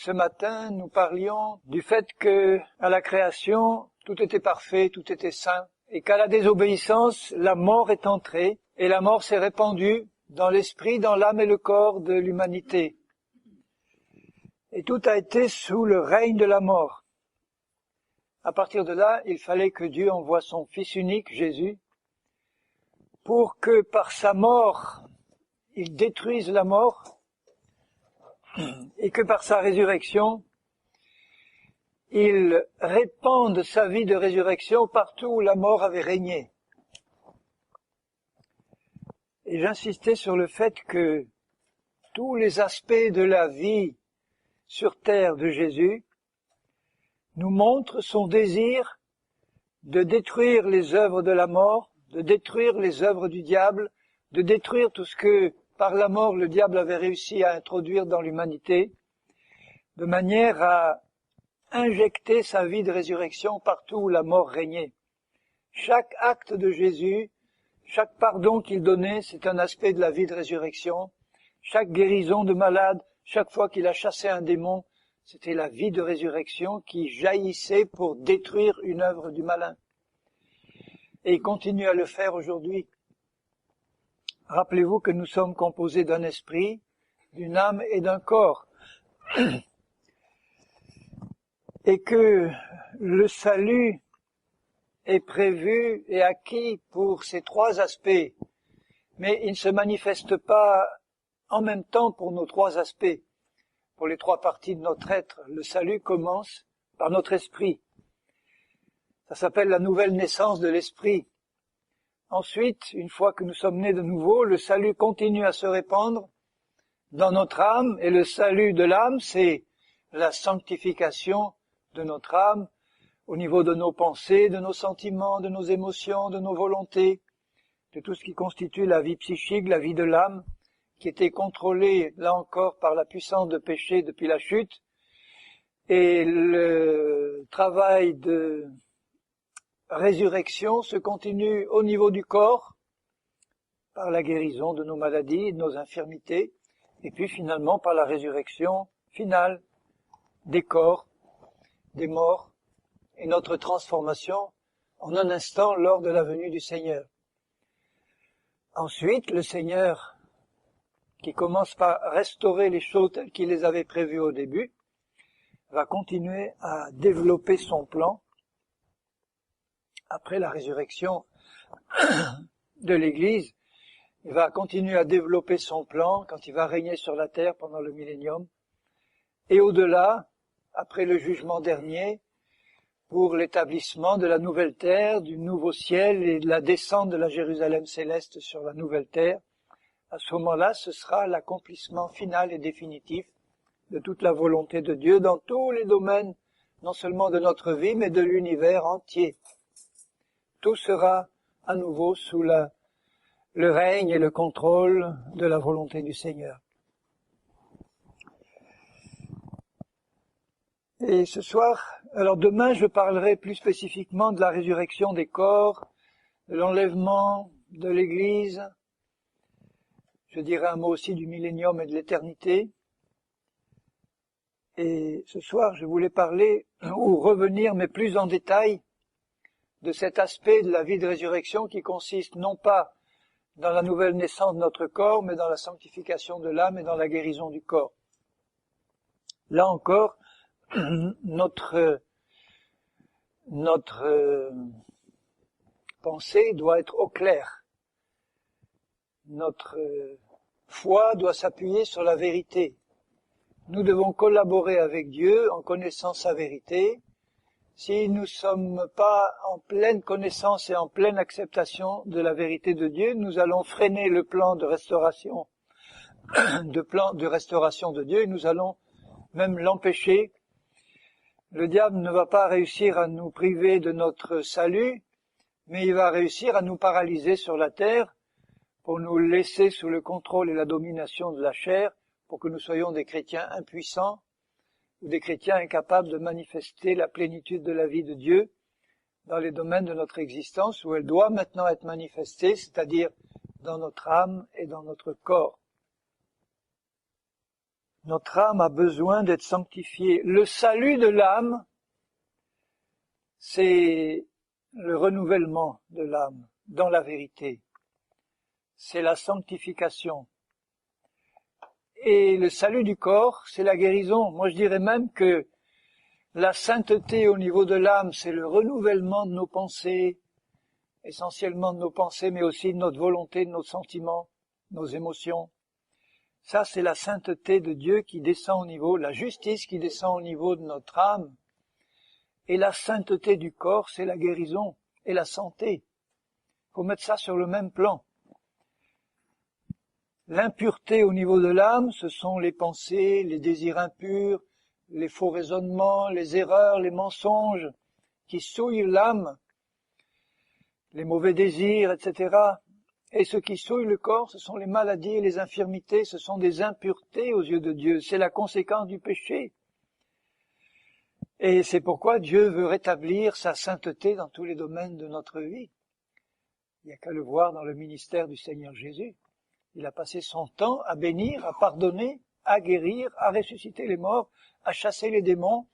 ce matin, nous parlions du fait que, à la création, tout était parfait, tout était saint, et qu'à la désobéissance, la mort est entrée, et la mort s'est répandue dans l'esprit, dans l'âme et le corps de l'humanité. Et tout a été sous le règne de la mort. À partir de là, il fallait que Dieu envoie son Fils unique, Jésus, pour que par sa mort, il détruise la mort, et que par sa résurrection, il répande sa vie de résurrection partout où la mort avait régné. Et j'insistais sur le fait que tous les aspects de la vie sur terre de Jésus nous montrent son désir de détruire les œuvres de la mort, de détruire les œuvres du diable, de détruire tout ce que, par la mort, le diable avait réussi à introduire dans l'humanité, de manière à injecter sa vie de résurrection partout où la mort régnait. Chaque acte de Jésus, chaque pardon qu'il donnait, c'est un aspect de la vie de résurrection. Chaque guérison de malade, chaque fois qu'il a chassé un démon, c'était la vie de résurrection qui jaillissait pour détruire une œuvre du malin. Et il continue à le faire aujourd'hui. Rappelez-vous que nous sommes composés d'un esprit, d'une âme et d'un corps. Et que le salut est prévu et acquis pour ces trois aspects, mais il ne se manifeste pas en même temps pour nos trois aspects. Pour les trois parties de notre être, le salut commence par notre esprit. Ça s'appelle la nouvelle naissance de l'esprit. Ensuite, une fois que nous sommes nés de nouveau, le salut continue à se répandre dans notre âme, et le salut de l'âme, c'est la sanctification de notre âme, au niveau de nos pensées, de nos sentiments, de nos émotions, de nos volontés, de tout ce qui constitue la vie psychique, la vie de l'âme, qui était contrôlée, là encore, par la puissance de péché depuis la chute. Et le travail de résurrection se continue au niveau du corps, par la guérison de nos maladies, de nos infirmités, et puis finalement par la résurrection finale des corps, des morts, et notre transformation en un instant lors de la venue du Seigneur. Ensuite, le Seigneur, qui commence par restaurer les choses telles qu'il les avait prévues au début, va continuer à développer son plan après la résurrection de l'Église. Il va continuer à développer son plan quand il va régner sur la terre pendant le millénium. Et au-delà, après le jugement dernier, pour l'établissement de la nouvelle terre, du nouveau ciel et de la descente de la Jérusalem céleste sur la nouvelle terre, à ce moment-là, ce sera l'accomplissement final et définitif de toute la volonté de Dieu dans tous les domaines, non seulement de notre vie, mais de l'univers entier. Tout sera à nouveau sous le règne et le contrôle de la volonté du Seigneur. Et ce soir, alors demain, je parlerai plus spécifiquement de la résurrection des corps, de l'enlèvement de l'Église. Je dirai un mot aussi du millénium et de l'éternité. Et ce soir, je voulais parler ou revenir, mais plus en détail, de cet aspect de la vie de résurrection qui consiste non pas dans la nouvelle naissance de notre corps, mais dans la sanctification de l'âme et dans la guérison du corps. Là encore, notre pensée doit être au clair. Notre foi doit s'appuyer sur la vérité. Nous devons collaborer avec Dieu en connaissant sa vérité. Si nous ne sommes pas en pleine connaissance et en pleine acceptation de la vérité de Dieu, nous allons freiner le plan de restauration, de Dieu, et nous allons même l'empêcher. Le diable ne va pas réussir à nous priver de notre salut, mais il va réussir à nous paralyser sur la terre pour nous laisser sous le contrôle et la domination de la chair, pour que nous soyons des chrétiens impuissants ou des chrétiens incapables de manifester la plénitude de la vie de Dieu dans les domaines de notre existence où elle doit maintenant être manifestée, c'est-à-dire dans notre âme et dans notre corps. Notre âme a besoin d'être sanctifiée. Le salut de l'âme, c'est le renouvellement de l'âme dans la vérité. C'est la sanctification. Et le salut du corps, c'est la guérison. Moi, je dirais même que la sainteté au niveau de l'âme, c'est le renouvellement de nos pensées, essentiellement de nos pensées, mais aussi de notre volonté, de nos sentiments, nos émotions. Ça, c'est la sainteté de Dieu qui descend au niveau, la justice qui descend au niveau de notre âme. Et la sainteté du corps, c'est la guérison et la santé. Il faut mettre ça sur le même plan. L'impureté au niveau de l'âme, ce sont les pensées, les désirs impurs, les faux raisonnements, les erreurs, les mensonges qui souillent l'âme, les mauvais désirs, etc. Et ce qui souille le corps, ce sont les maladies et les infirmités, ce sont des impuretés aux yeux de Dieu. C'est la conséquence du péché. Et c'est pourquoi Dieu veut rétablir sa sainteté dans tous les domaines de notre vie. Il n'y a qu'à le voir dans le ministère du Seigneur Jésus. Il a passé son temps à bénir, à pardonner, à guérir, à ressusciter les morts, à chasser les démons,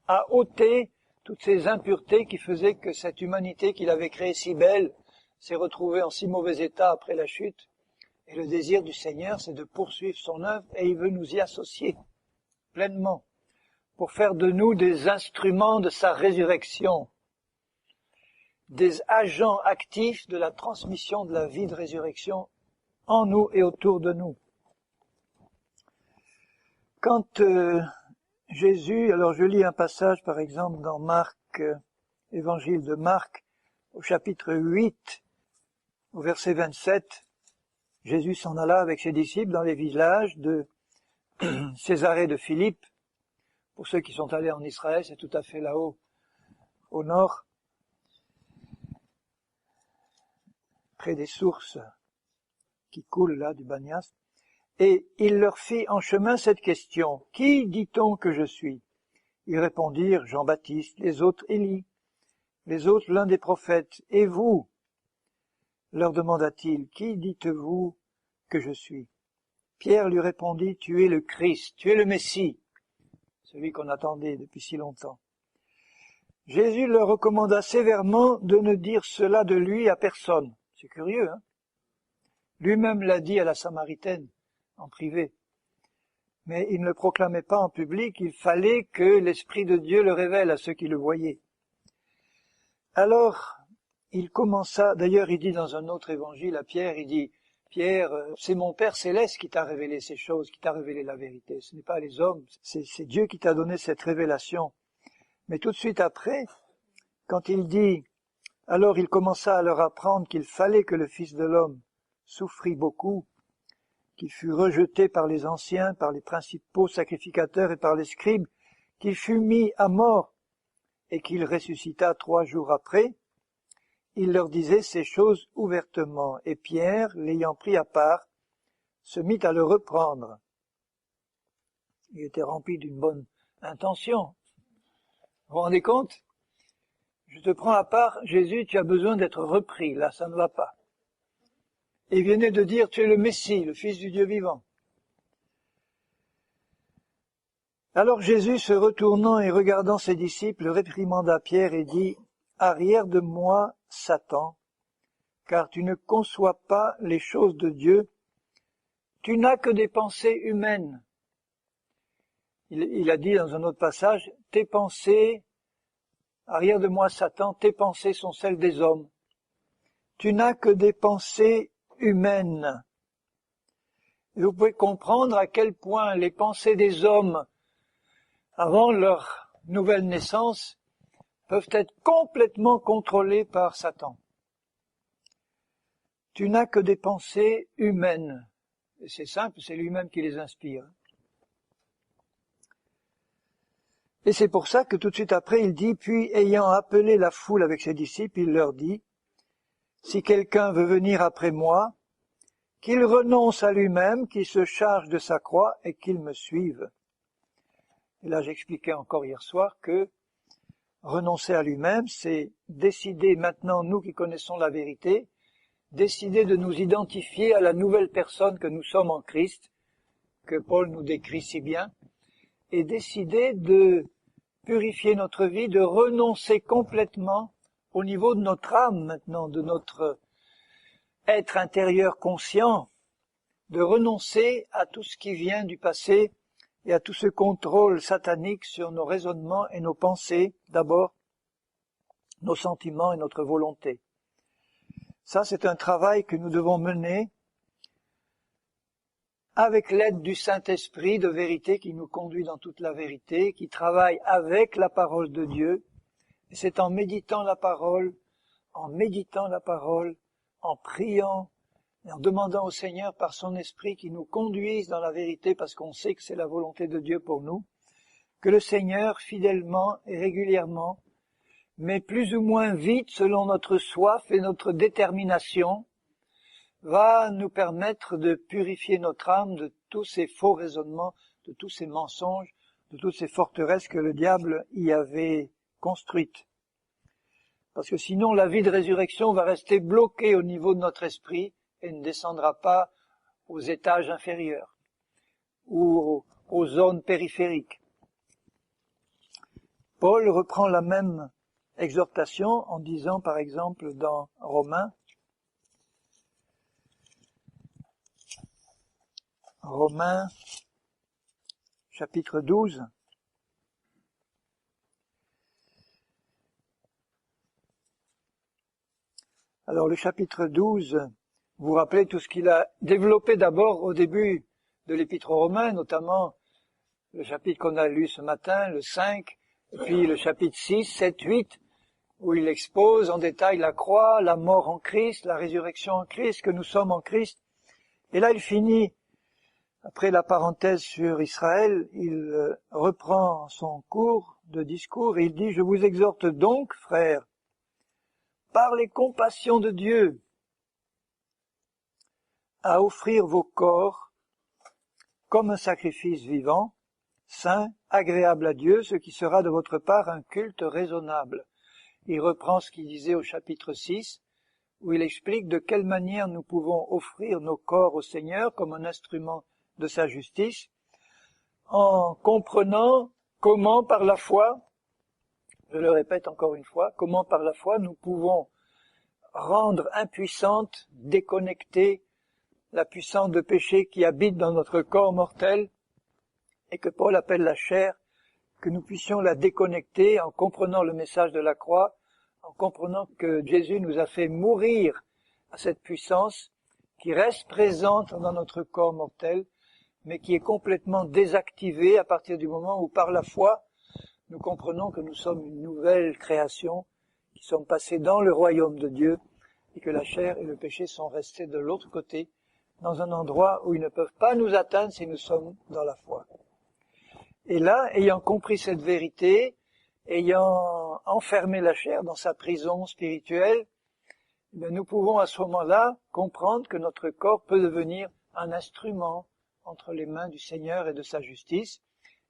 à ôter toutes ces impuretés qui faisaient que cette humanité qu'il avait créée si belle s'est retrouvée en si mauvais état après la chute. Et le désir du Seigneur, c'est de poursuivre son œuvre et il veut nous y associer pleinement pour faire de nous des instruments de sa résurrection, des agents actifs de la transmission de la vie de résurrection en nous et autour de nous. Quand Jésus, alors je lis un passage par exemple dans Marc, évangile de Marc, au chapitre 8, au verset 27, Jésus s'en alla avec ses disciples dans les villages de Césarée de Philippe. Pour ceux qui sont allés en Israël, c'est tout à fait là-haut, au nord, près des sources qui coulent là du Banias. Et il leur fit en chemin cette question: Qui dit-on que je suis? Ils répondirent: Jean-Baptiste, les autres Élie, les autres l'un des prophètes. Et vous? Leur demanda-t-il, qui dites-vous que je suis? Pierre lui répondit: Tu es le Christ, tu es le Messie, celui qu'on attendait depuis si longtemps. Jésus leur recommanda sévèrement de ne dire cela de lui à personne. C'est curieux, hein? Lui-même l'a dit à la Samaritaine, en privé. Mais il ne le proclamait pas en public, il fallait que l'Esprit de Dieu le révèle à ceux qui le voyaient. Alors, il commença, d'ailleurs il dit dans un autre évangile à Pierre, il dit: Pierre, c'est mon Père céleste qui t'a révélé ces choses, qui t'a révélé la vérité. Ce n'est pas les hommes, c'est Dieu qui t'a donné cette révélation. Mais tout de suite après, quand il dit, alors il commença à leur apprendre qu'il fallait que le Fils de l'homme souffrit beaucoup, qu'il fut rejeté par les anciens, par les principaux sacrificateurs et par les scribes, qu'il fut mis à mort et qu'il ressuscita 3 jours après, il leur disait ces choses ouvertement, et Pierre, l'ayant pris à part, se mit à le reprendre. Il était rempli d'une bonne intention. Vous vous rendez compte? Je te prends à part, Jésus, tu as besoin d'être repris, là ça ne va pas. Et il venait de dire, tu es le Messie, le Fils du Dieu vivant. Alors Jésus, se retournant et regardant ses disciples, réprimanda Pierre et dit: Arrière de moi, Satan, car tu ne conçois pas les choses de Dieu, tu n'as que des pensées humaines. Il a dit dans un autre passage, tes pensées, arrière de moi, Satan, tes pensées sont celles des hommes. Tu n'as que des pensées humaines. Et vous pouvez comprendre à quel point les pensées des hommes, avant leur nouvelle naissance, peuvent être complètement contrôlées par Satan. Tu n'as que des pensées humaines. Et c'est simple, c'est lui-même qui les inspire. Et c'est pour ça que tout de suite après, il dit, puis ayant appelé la foule avec ses disciples, il leur dit, si quelqu'un veut venir après moi, qu'il renonce à lui-même, qu'il se charge de sa croix et qu'il me suive. Et là, j'expliquais encore hier soir que renoncer à lui-même, c'est décider maintenant, nous qui connaissons la vérité, décider de nous identifier à la nouvelle personne que nous sommes en Christ, que Paul nous décrit si bien, et décider de purifier notre vie, de renoncer complètement au niveau de notre âme maintenant, de notre être intérieur conscient, de renoncer à tout ce qui vient du passé et à tout ce contrôle satanique sur nos raisonnements et nos pensées, d'abord, nos sentiments et notre volonté. Ça, c'est un travail que nous devons mener avec l'aide du Saint-Esprit de vérité qui nous conduit dans toute la vérité, qui travaille avec la parole de Dieu. Et c'est en méditant la parole, en priant et en demandant au Seigneur par son Esprit qui nous conduise dans la vérité parce qu'on sait que c'est la volonté de Dieu pour nous, que le Seigneur, fidèlement et régulièrement, mais plus ou moins vite selon notre soif et notre détermination, va nous permettre de purifier notre âme de tous ces faux raisonnements, de tous ces mensonges, de toutes ces forteresses que le diable y avait construites. Parce que sinon, la vie de résurrection va rester bloquée au niveau de notre esprit et ne descendra pas aux étages inférieurs ou aux zones périphériques. Paul reprend la même exhortation en disant, par exemple, dans Romains, chapitre 12. Alors le chapitre 12, vous vous rappelez tout ce qu'il a développé d'abord au début de l'Épître aux Romains, notamment le chapitre qu'on a lu ce matin, le 5, et puis le chapitre 6, 7, 8, où il expose en détail la croix, la mort en Christ, la résurrection en Christ, que nous sommes en Christ. Et là il finit, après la parenthèse sur Israël, il reprend son cours de discours et il dit « Je vous exhorte donc, frères, par les compassions de Dieu, à offrir vos corps comme un sacrifice vivant, saint, agréable à Dieu, ce qui sera de votre part un culte raisonnable. » Il reprend ce qu'il disait au chapitre 6, où il explique de quelle manière nous pouvons offrir nos corps au Seigneur comme un instrument de sa justice, en comprenant comment par la foi, je le répète encore une fois, comment par la foi nous pouvons rendre impuissante, déconnecter la puissance de péché qui habite dans notre corps mortel et que Paul appelle la chair, que nous puissions la déconnecter en comprenant le message de la croix, en comprenant que Jésus nous a fait mourir à cette puissance qui reste présente dans notre corps mortel, mais qui est complètement désactivée à partir du moment où, par la foi, nous comprenons que nous sommes une nouvelle création, qui sommes passés dans le royaume de Dieu, et que la chair et le péché sont restés de l'autre côté, dans un endroit où ils ne peuvent pas nous atteindre si nous sommes dans la foi. Et là, ayant compris cette vérité, ayant enfermé la chair dans sa prison spirituelle, nous pouvons à ce moment-là comprendre que notre corps peut devenir un instrument entre les mains du Seigneur et de sa justice,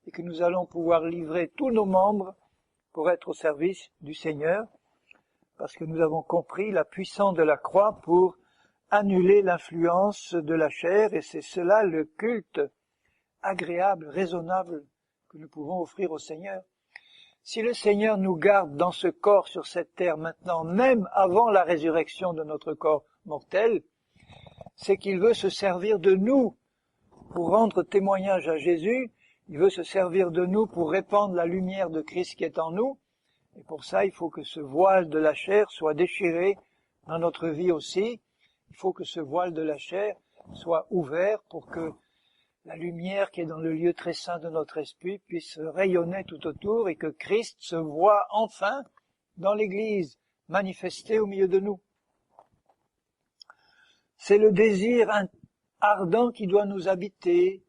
et que nous allons pouvoir livrer tous nos membres pour être au service du Seigneur, parce que nous avons compris la puissance de la croix pour annuler l'influence de la chair, et c'est cela le culte agréable, raisonnable que nous pouvons offrir au Seigneur. Si le Seigneur nous garde dans ce corps sur cette terre maintenant, même avant la résurrection de notre corps mortel, c'est qu'il veut se servir de nous pour rendre témoignage à Jésus, il veut se servir de nous pour répandre la lumière de Christ qui est en nous, et pour ça il faut que ce voile de la chair soit déchiré dans notre vie aussi, il faut que ce voile de la chair soit ouvert pour que la lumière qui est dans le lieu très saint de notre esprit puisse rayonner tout autour et que Christ se voie enfin dans l'Église, manifesté au milieu de nous. C'est le désir ardent qui doit nous habiter.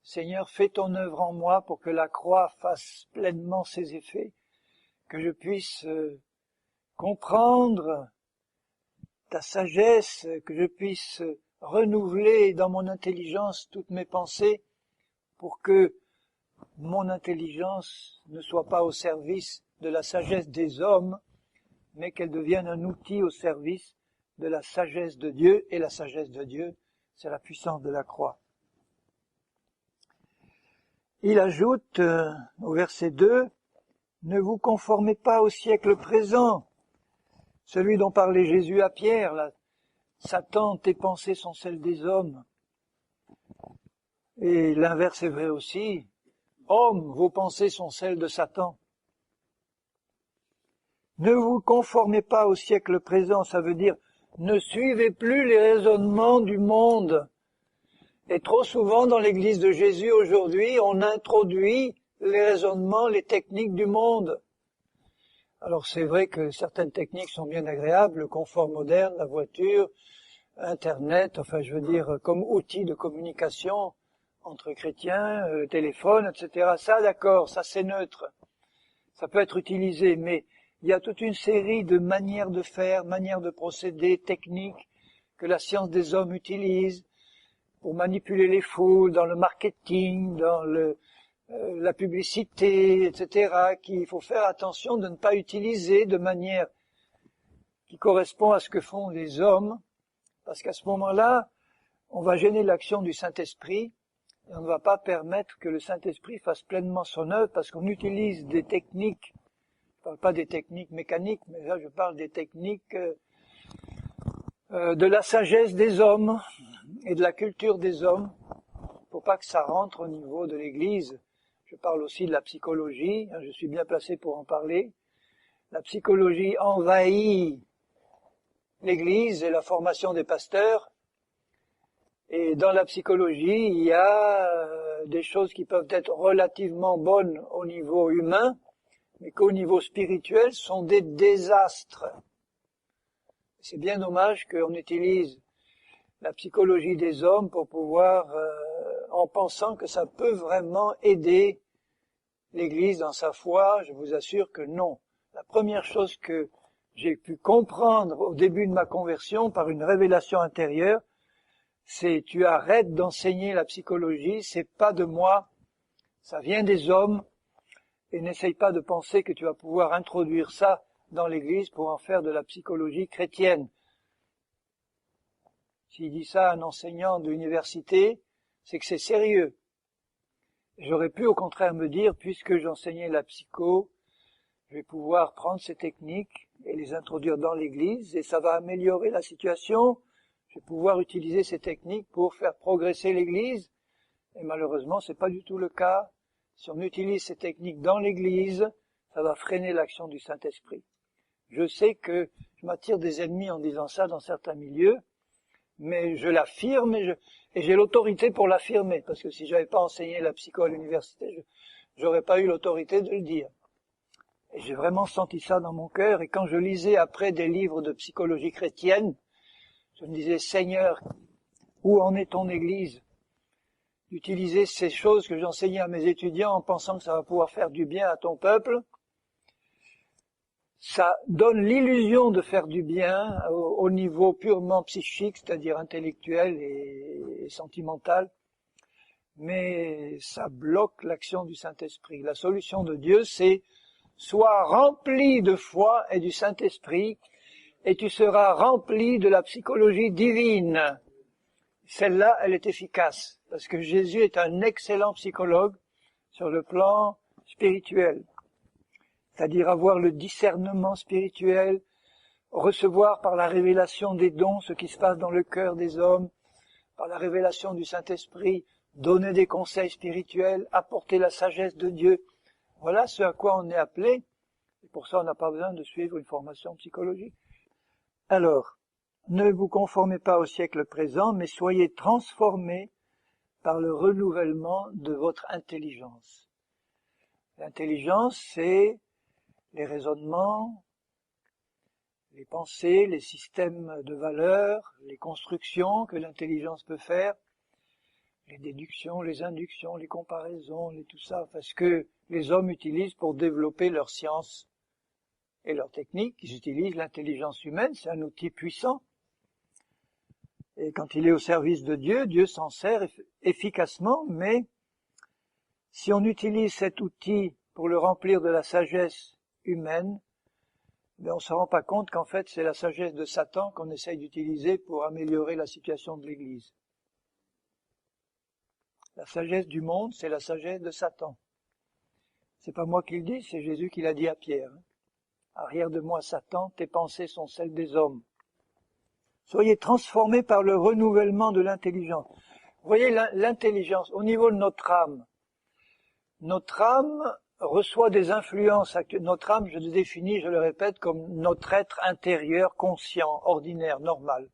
Seigneur, fais ton œuvre en moi pour que la croix fasse pleinement ses effets, que je puisse comprendre ta sagesse, que je puisse renouveler dans mon intelligence toutes mes pensées pour que mon intelligence ne soit pas au service de la sagesse des hommes, mais qu'elle devienne un outil au service de la sagesse de Dieu, et la sagesse de Dieu, c'est la puissance de la croix. il ajoute au verset 2, « Ne vous conformez pas au siècle présent ». Celui dont parlait Jésus à Pierre, là, « Satan, tes pensées sont celles des hommes ». Et l'inverse est vrai aussi, « Hommes, vos pensées sont celles de Satan ». Ne vous conformez pas au siècle présent, ça veut dire ne suivez plus les raisonnements du monde. Et trop souvent dans l'église de Jésus aujourd'hui, on introduit les raisonnements, les techniques du monde. Alors c'est vrai que certaines techniques sont bien agréables, le confort moderne, la voiture, Internet, enfin je veux dire comme outil de communication entre chrétiens, le téléphone, etc. Ça d'accord, ça c'est neutre. Ça peut être utilisé, mais il y a toute une série de manières de faire, manières de procéder, techniques que la science des hommes utilise pour manipuler les foules dans le marketing, dans la publicité, etc., qu'il faut faire attention de ne pas utiliser de manière qui correspond à ce que font les hommes, parce qu'à ce moment-là, on va gêner l'action du Saint-Esprit et on ne va pas permettre que le Saint-Esprit fasse pleinement son œuvre, parce qu'on utilise des techniques. Je ne parle pas des techniques mécaniques, mais là je parle des techniques de la sagesse des hommes et de la culture des hommes. Faut pas que ça rentre au niveau de l'Église. Je parle aussi de la psychologie, je suis bien placé pour en parler. La psychologie envahit l'Église et la formation des pasteurs. Et dans la psychologie, il y a des choses qui peuvent être relativement bonnes au niveau humain, mais qu'au niveau spirituel sont des désastres. C'est bien dommage qu'on utilise la psychologie des hommes pour pouvoir, en pensant que ça peut vraiment aider l'Église dans sa foi. Je vous assure que non. La première chose que j'ai pu comprendre au début de ma conversion par une révélation intérieure, c'est tu arrêtes d'enseigner la psychologie, c'est pas de moi, ça vient des hommes. Et n'essaye pas de penser que tu vas pouvoir introduire ça dans l'Église pour en faire de la psychologie chrétienne. S'il dit ça à un enseignant d'université, c'est que c'est sérieux. J'aurais pu au contraire me dire, puisque j'enseignais la psycho, je vais pouvoir prendre ces techniques et les introduire dans l'Église et ça va améliorer la situation. Je vais pouvoir utiliser ces techniques pour faire progresser l'Église. Et malheureusement, c'est pas du tout le cas. Si on utilise ces techniques dans l'Église, ça va freiner l'action du Saint-Esprit. Je sais que je m'attire des ennemis en disant ça dans certains milieux, mais je l'affirme et j'ai l'autorité pour l'affirmer, parce que si j'avais pas enseigné la psycho à l'université, j'aurais pas eu l'autorité de le dire. Et j'ai vraiment senti ça dans mon cœur, et quand je lisais après des livres de psychologie chrétienne, je me disais, Seigneur, où en est ton Église ? D'utiliser ces choses que j'enseignais à mes étudiants en pensant que ça va pouvoir faire du bien à ton peuple, ça donne l'illusion de faire du bien au niveau purement psychique, c'est-à-dire intellectuel et sentimental, mais ça bloque l'action du Saint-Esprit. La solution de Dieu, c'est sois rempli de foi et du Saint-Esprit, et tu seras rempli de la psychologie divine. Celle-là, elle est efficace, parce que Jésus est un excellent psychologue sur le plan spirituel. C'est-à-dire avoir le discernement spirituel, recevoir par la révélation des dons ce qui se passe dans le cœur des hommes, par la révélation du Saint-Esprit, donner des conseils spirituels, apporter la sagesse de Dieu. Voilà ce à quoi on est appelé, et pour ça on n'a pas besoin de suivre une formation psychologique. Alors, ne vous conformez pas au siècle présent, mais soyez transformés par le renouvellement de votre intelligence. L'intelligence, c'est les raisonnements, les pensées, les systèmes de valeurs, les constructions que l'intelligence peut faire, les déductions, les inductions, les comparaisons, tout ça, parce que les hommes utilisent pour développer leur science et leur technique. Ils utilisent l'intelligence humaine, c'est un outil puissant. Et quand il est au service de Dieu, Dieu s'en sert efficacement, mais si on utilise cet outil pour le remplir de la sagesse humaine, mais on ne se rend pas compte qu'en fait c'est la sagesse de Satan qu'on essaye d'utiliser pour améliorer la situation de l'Église. La sagesse du monde, c'est la sagesse de Satan. C'est pas moi qui le dis, c'est Jésus qui l'a dit à Pierre. Arrière de moi, Satan, tes pensées sont celles des hommes. Soyez transformés par le renouvellement de l'intelligence. Vous voyez l'intelligence au niveau de notre âme. Notre âme reçoit des influences. Notre âme, je le définis, je le répète, comme notre être intérieur, conscient, ordinaire, normal.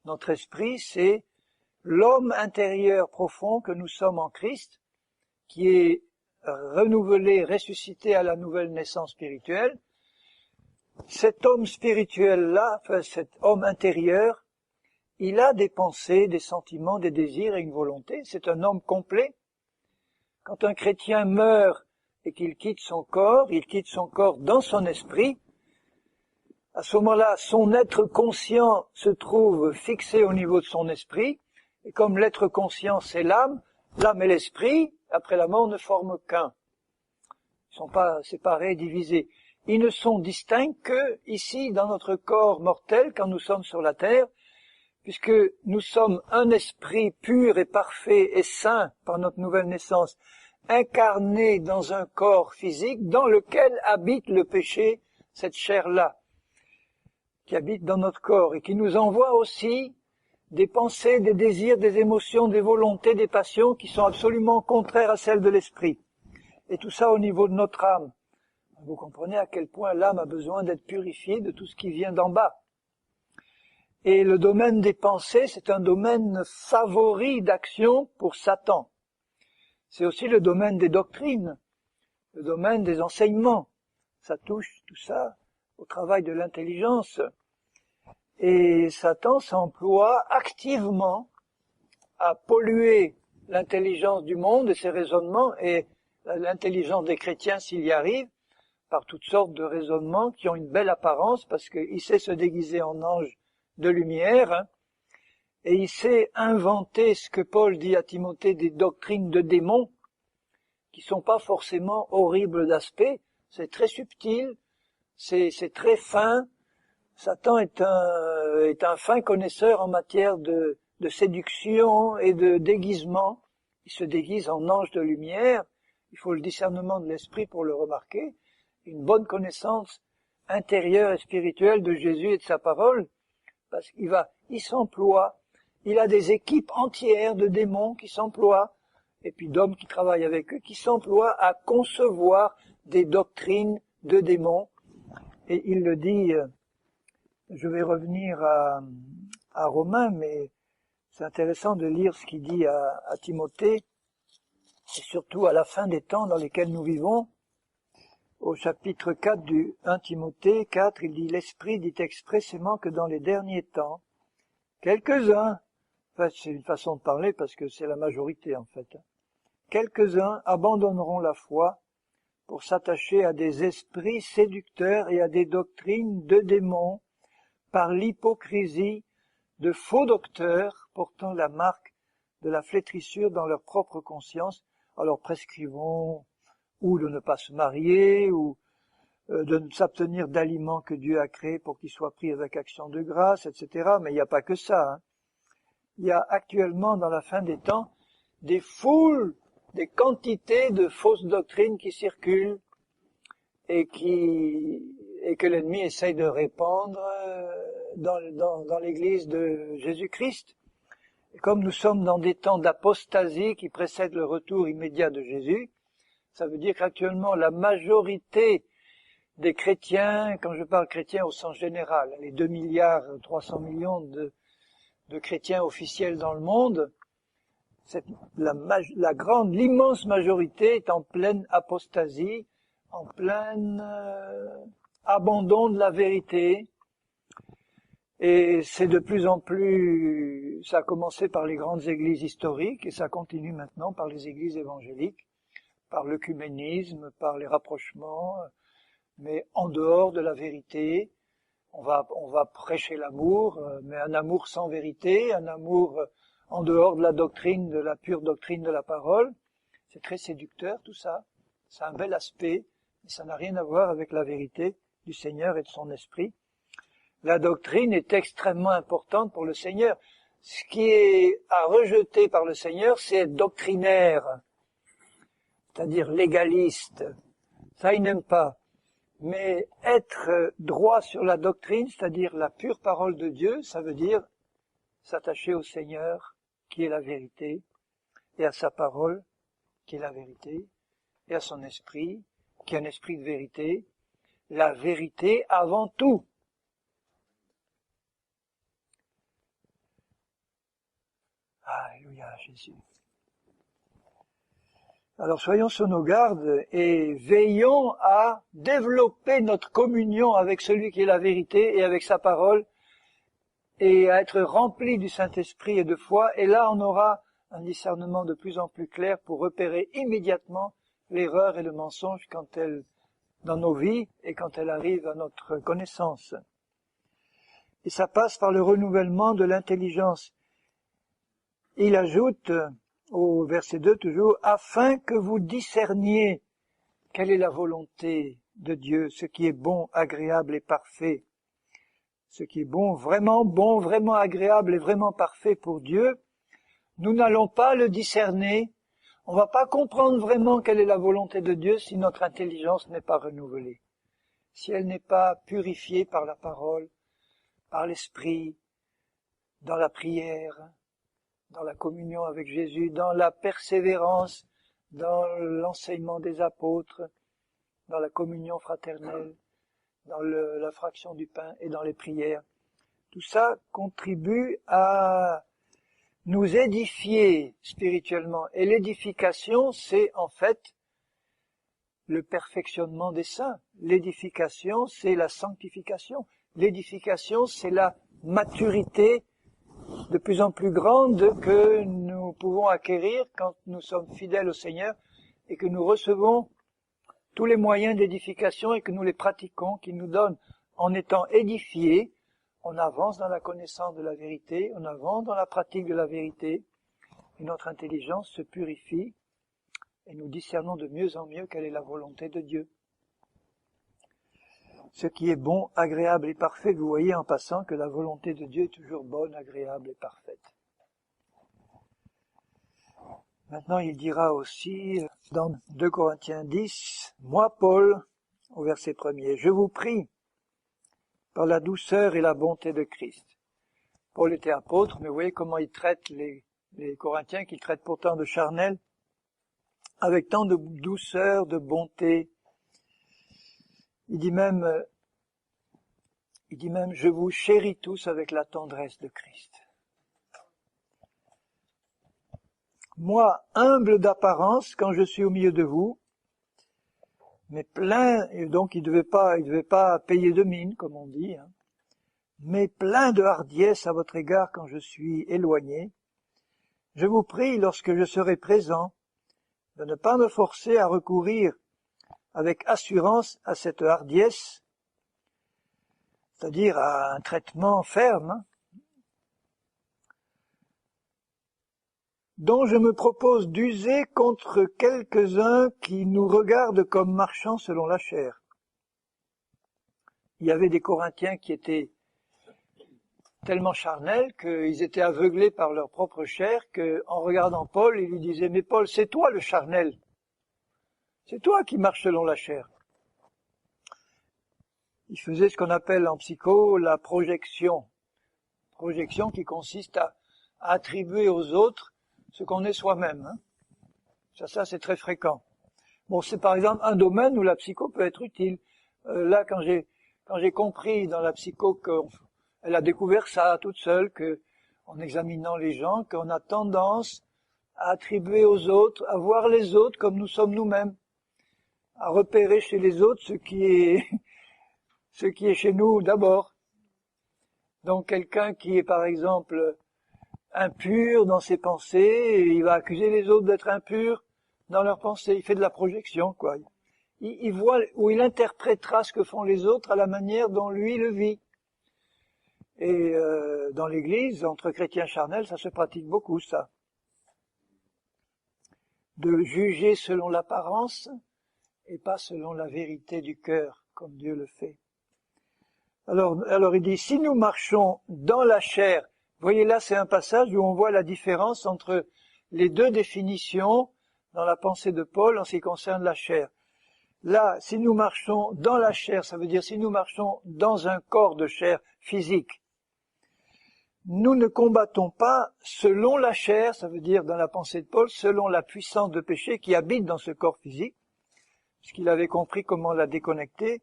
Notre esprit, c'est l'homme intérieur profond que nous sommes en Christ, qui est renouvelé, ressuscité à la nouvelle naissance spirituelle. Cet homme spirituel-là, enfin cet homme intérieur, il a des pensées, des sentiments, des désirs et une volonté. C'est un homme complet. Quand un chrétien meurt et qu'il quitte son corps, il quitte son corps dans son esprit. À ce moment-là, son être conscient se trouve fixé au niveau de son esprit. Et comme l'être conscient, c'est l'âme et l'esprit, après la mort, ne forment qu'un. Ils ne sont pas séparés, divisés. Ils ne sont distincts que ici, dans notre corps mortel, quand nous sommes sur la terre, puisque nous sommes un esprit pur et parfait et saint par notre nouvelle naissance, incarné dans un corps physique dans lequel habite le péché, cette chair-là, qui habite dans notre corps et qui nous envoie aussi des pensées, des désirs, des émotions, des volontés, des passions qui sont absolument contraires à celles de l'esprit. Et tout ça au niveau de notre âme. Vous comprenez à quel point l'âme a besoin d'être purifiée de tout ce qui vient d'en bas. Et le domaine des pensées, c'est un domaine favori d'action pour Satan. C'est aussi le domaine des doctrines, le domaine des enseignements. Ça touche tout ça au travail de l'intelligence. Et Satan s'emploie activement à polluer l'intelligence du monde et ses raisonnements et l'intelligence des chrétiens s'il y arrive, par toutes sortes de raisonnements qui ont une belle apparence parce qu'il sait se déguiser en ange de lumière, et il sait inventer ce que Paul dit à Timothée, des doctrines de démons qui sont pas forcément horribles d'aspect, c'est très subtil, c'est très fin. Satan est un fin connaisseur en matière de séduction et de déguisement. Il se déguise en ange de lumière, il faut le discernement de l'esprit pour le remarquer, une bonne connaissance intérieure et spirituelle de Jésus et de sa parole, parce il s'emploie, il a des équipes entières de démons qui s'emploient, et puis d'hommes qui travaillent avec eux, qui s'emploient à concevoir des doctrines de démons. Et il le dit, je vais revenir à Romains, mais c'est intéressant de lire ce qu'il dit à Timothée, et surtout à la fin des temps dans lesquels nous vivons. Au chapitre 4 du 1 Timothée 4, il dit « L'Esprit dit expressément que dans les derniers temps, quelques-uns, enfin c'est une façon de parler parce que c'est la majorité en fait, quelques-uns abandonneront la foi pour s'attacher à des esprits séducteurs et à des doctrines de démons par l'hypocrisie de faux docteurs portant la marque de la flétrissure dans leur propre conscience, alors prescrivons ou de ne pas se marier, ou de s'abstenir d'aliments que Dieu a créés pour qu'ils soient pris avec action de grâce, etc. Mais il n'y a pas que ça. Il y a actuellement, dans la fin des temps, des foules, des quantités de fausses doctrines qui circulent et que l'ennemi essaye de répandre dans l'Église de Jésus-Christ. Et comme nous sommes dans des temps d'apostasie qui précèdent le retour immédiat de Jésus, ça veut dire qu'actuellement, la majorité des chrétiens, quand je parle chrétiens au sens général, les 2 milliards 300 millions de chrétiens officiels dans le monde, l'immense majorité est en pleine apostasie, en plein abandon de la vérité. Et c'est de plus en plus, ça a commencé par les grandes églises historiques et ça continue maintenant par les églises évangéliques, par l'œcuménisme, par les rapprochements, mais en dehors de la vérité. On va prêcher l'amour, mais un amour sans vérité, un amour en dehors de la doctrine, de la pure doctrine de la parole. C'est très séducteur tout ça, ça a un bel aspect, mais ça n'a rien à voir avec la vérité du Seigneur et de son esprit. La doctrine est extrêmement importante pour le Seigneur. Ce qui est à rejeter par le Seigneur, c'est être doctrinaire, c'est-à-dire légaliste. Ça, il n'aime pas. Mais être droit sur la doctrine, c'est-à-dire la pure parole de Dieu, ça veut dire s'attacher au Seigneur, qui est la vérité, et à sa parole, qui est la vérité, et à son esprit, qui est un esprit de vérité, la vérité avant tout. Alléluia, Jésus. Alors soyons sur nos gardes et veillons à développer notre communion avec celui qui est la vérité et avec sa parole, et à être remplis du Saint-Esprit et de foi, et là on aura un discernement de plus en plus clair pour repérer immédiatement l'erreur et le mensonge quand elle, dans nos vies et quand elle arrive à notre connaissance. Et ça passe par le renouvellement de l'intelligence. Il ajoute, au verset 2 toujours, afin que vous discerniez quelle est la volonté de Dieu, ce qui est bon, agréable et parfait. Ce qui est bon, vraiment agréable et vraiment parfait pour Dieu, nous n'allons pas le discerner. On ne va pas comprendre vraiment quelle est la volonté de Dieu si notre intelligence n'est pas renouvelée, si elle n'est pas purifiée par la parole, par l'esprit, dans la prière, dans la communion avec Jésus, dans la persévérance, dans l'enseignement des apôtres, dans la communion fraternelle, dans la fraction du pain et dans les prières. Tout ça contribue à nous édifier spirituellement. Et l'édification, c'est en fait le perfectionnement des saints. L'édification, c'est la sanctification. L'édification, c'est la maturité de plus en plus grande que nous pouvons acquérir quand nous sommes fidèles au Seigneur et que nous recevons tous les moyens d'édification et que nous les pratiquons, qui nous donnent, en étant édifiés, on avance dans la connaissance de la vérité, on avance dans la pratique de la vérité, et notre intelligence se purifie, et nous discernons de mieux en mieux quelle est la volonté de Dieu. Ce qui est bon, agréable et parfait, vous voyez en passant que la volonté de Dieu est toujours bonne, agréable et parfaite. Maintenant, il dira aussi, dans 2 Corinthiens 10, « Moi, Paul, au verset 1er, je vous prie, par la douceur et la bonté de Christ. » Paul était apôtre, mais vous voyez comment il traite les Corinthiens, qu'il traite pourtant de charnels, avec tant de douceur, de bonté. Il dit même, je vous chéris tous avec la tendresse de Christ. Moi, humble d'apparence, quand je suis au milieu de vous, mais plein, et donc il devait pas payer de mine, comme on dit, hein, mais plein de hardiesse à votre égard quand je suis éloigné. Je vous prie, lorsque je serai présent, de ne pas me forcer à recourir avec assurance à cette hardiesse, c'est-à-dire à un traitement ferme, hein, dont je me propose d'user contre quelques-uns qui nous regardent comme marchands selon la chair. Il y avait des Corinthiens qui étaient tellement charnels qu'ils étaient aveuglés par leur propre chair, qu'en regardant Paul, ils lui disaient « Mais Paul, c'est toi le charnel, c'est toi qui marches selon la chair. » Il faisait ce qu'on appelle en psycho la projection. Projection qui consiste à attribuer aux autres ce qu'on est soi-même. Hein. Ça c'est très fréquent. Bon, c'est par exemple un domaine où la psycho peut être utile. Là, quand j'ai compris dans la psycho qu'elle a découvert ça toute seule, que en examinant les gens, qu'on a tendance à attribuer aux autres, à voir les autres comme nous sommes nous-mêmes, à repérer chez les autres ce qui est chez nous d'abord. Donc quelqu'un qui est par exemple impur dans ses pensées, il va accuser les autres d'être impurs dans leurs pensées. Il fait de la projection, quoi. Il voit ou il interprétera ce que font les autres à la manière dont lui le vit. Et dans l'Église, entre chrétiens charnels, ça se pratique beaucoup, ça. De juger selon l'apparence et pas selon la vérité du cœur, comme Dieu le fait. Alors il dit, si nous marchons dans la chair, voyez là, c'est un passage où on voit la différence entre les deux définitions dans la pensée de Paul en ce qui concerne la chair. Là, si nous marchons dans la chair, ça veut dire si nous marchons dans un corps de chair physique, nous ne combattons pas selon la chair, ça veut dire dans la pensée de Paul, selon la puissance de péché qui habite dans ce corps physique, puisqu'il avait compris comment la déconnecter,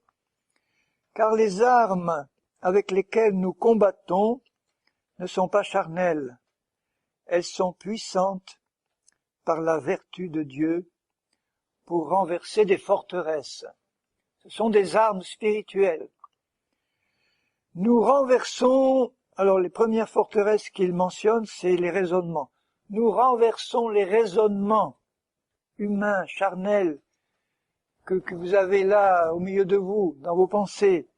car les armes avec lesquelles nous combattons ne sont pas charnelles, elles sont puissantes par la vertu de Dieu pour renverser des forteresses. Ce sont des armes spirituelles. Nous renversons, alors les premières forteresses qu'il mentionne, c'est les raisonnements. Nous renversons les raisonnements humains, charnels, que vous avez là au milieu de vous, dans vos pensées,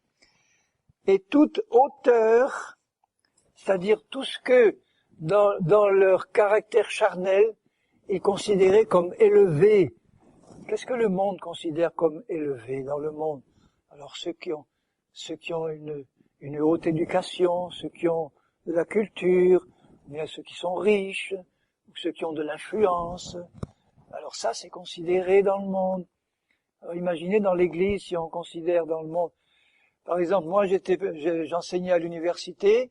et toute hauteur, c'est-à-dire tout ce que, dans leur caractère charnel, ils considéraient comme élevé. Qu'est-ce que le monde considère comme élevé dans le monde? Alors ceux qui ont une haute éducation, ceux qui ont de la culture, bien ceux qui sont riches, ou ceux qui ont de l'influence. Alors ça, c'est considéré dans le monde. Alors imaginez dans l'Église si on considère dans le monde. Par exemple, moi j'enseignais à l'université.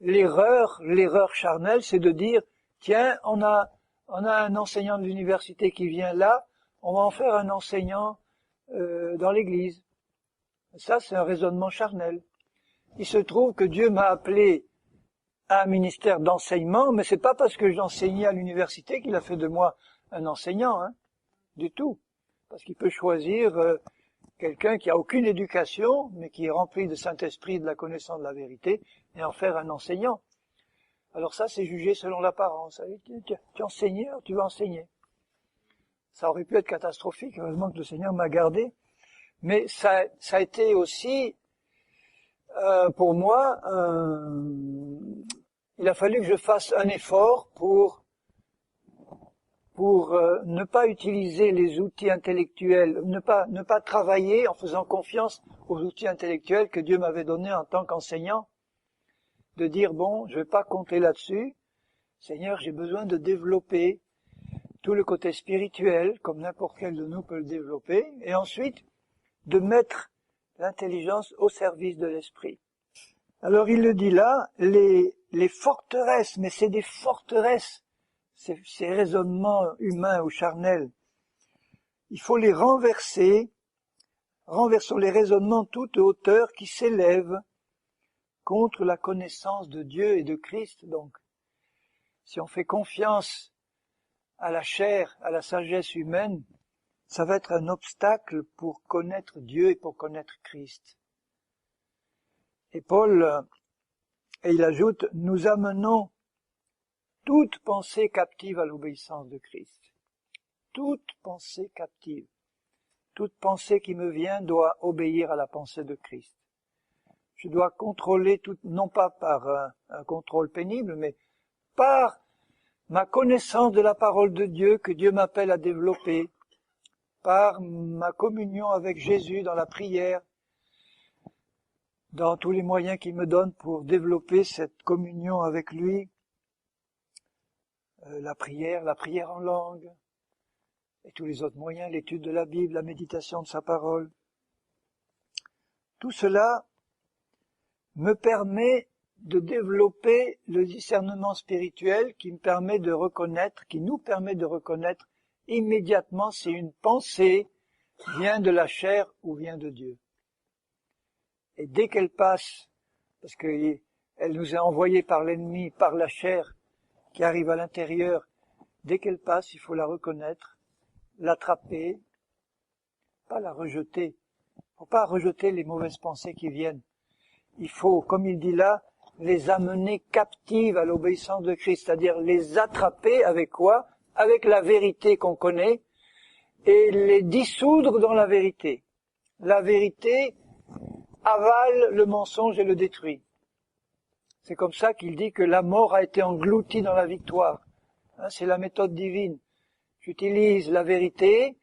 L'erreur charnelle, c'est de dire, tiens, on a un enseignant de l'université qui vient là, on va en faire un enseignant dans l'Église. Ça, c'est un raisonnement charnel. Il se trouve que Dieu m'a appelé à un ministère d'enseignement, mais c'est pas parce que j'enseignais à l'université qu'il a fait de moi un enseignant, du tout. Parce qu'il peut choisir quelqu'un qui a aucune éducation, mais qui est rempli de Saint-Esprit et de la connaissance de la vérité, et en faire un enseignant. Alors ça, c'est jugé selon l'apparence. Tu enseignais, tu vas enseigner. Ça aurait pu être catastrophique, heureusement que le Seigneur m'a gardé. Mais ça a été aussi, pour moi, il a fallu que je fasse un effort pour ne pas utiliser les outils intellectuels, ne pas travailler en faisant confiance aux outils intellectuels que Dieu m'avait donnés en tant qu'enseignant, de dire, bon, je vais pas compter là-dessus, Seigneur, j'ai besoin de développer tout le côté spirituel, comme n'importe quel de nous peut le développer, et ensuite de mettre l'intelligence au service de l'esprit. Alors il le dit là, les forteresses, mais c'est des forteresses, ces raisonnements humains ou charnels, il faut les renverser, renversons les raisonnements toute hauteur qui s'élèvent contre la connaissance de Dieu et de Christ. Donc, si on fait confiance à la chair, à la sagesse humaine, ça va être un obstacle pour connaître Dieu et pour connaître Christ. Et Paul, et il ajoute, nous amenons toute pensée captive à l'obéissance de Christ. Toute pensée captive. Toute pensée qui me vient doit obéir à la pensée de Christ. Je dois contrôler tout, non pas par un contrôle pénible, mais par ma connaissance de la parole de Dieu que Dieu m'appelle à développer, par ma communion avec Jésus dans la prière, dans tous les moyens qu'il me donne pour développer cette communion avec lui, la prière en langue, et tous les autres moyens, l'étude de la Bible, la méditation de sa parole. Tout cela me permet de développer le discernement spirituel qui me permet de reconnaître, qui nous permet de reconnaître immédiatement si une pensée vient de la chair ou vient de Dieu. Et dès qu'elle passe, parce qu'elle nous est envoyée par l'ennemi, par la chair qui arrive à l'intérieur, dès qu'elle passe, il faut la reconnaître, l'attraper, pas la rejeter. Il ne faut pas rejeter les mauvaises pensées qui viennent. Il faut, comme il dit là, les amener captives à l'obéissance de Christ, c'est-à-dire les attraper avec quoi? Avec la vérité qu'on connaît, et les dissoudre dans la vérité. La vérité avale le mensonge et le détruit. C'est comme ça qu'il dit que la mort a été engloutie dans la victoire. C'est la méthode divine. J'utilise la vérité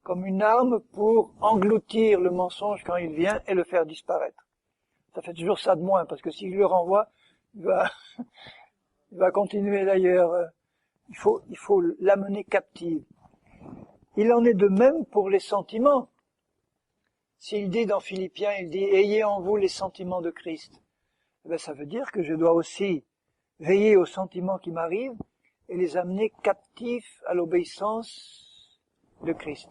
comme une arme pour engloutir le mensonge quand il vient et le faire disparaître. Ça fait toujours ça de moins, parce que si je le renvoie, Il va, il va continuer d'ailleurs. Il faut l'amener captive. Il en est de même pour les sentiments. S'il dit dans Philippiens, il dit « Ayez en vous les sentiments de Christ », ça veut dire que je dois aussi veiller aux sentiments qui m'arrivent et les amener captifs à l'obéissance de Christ.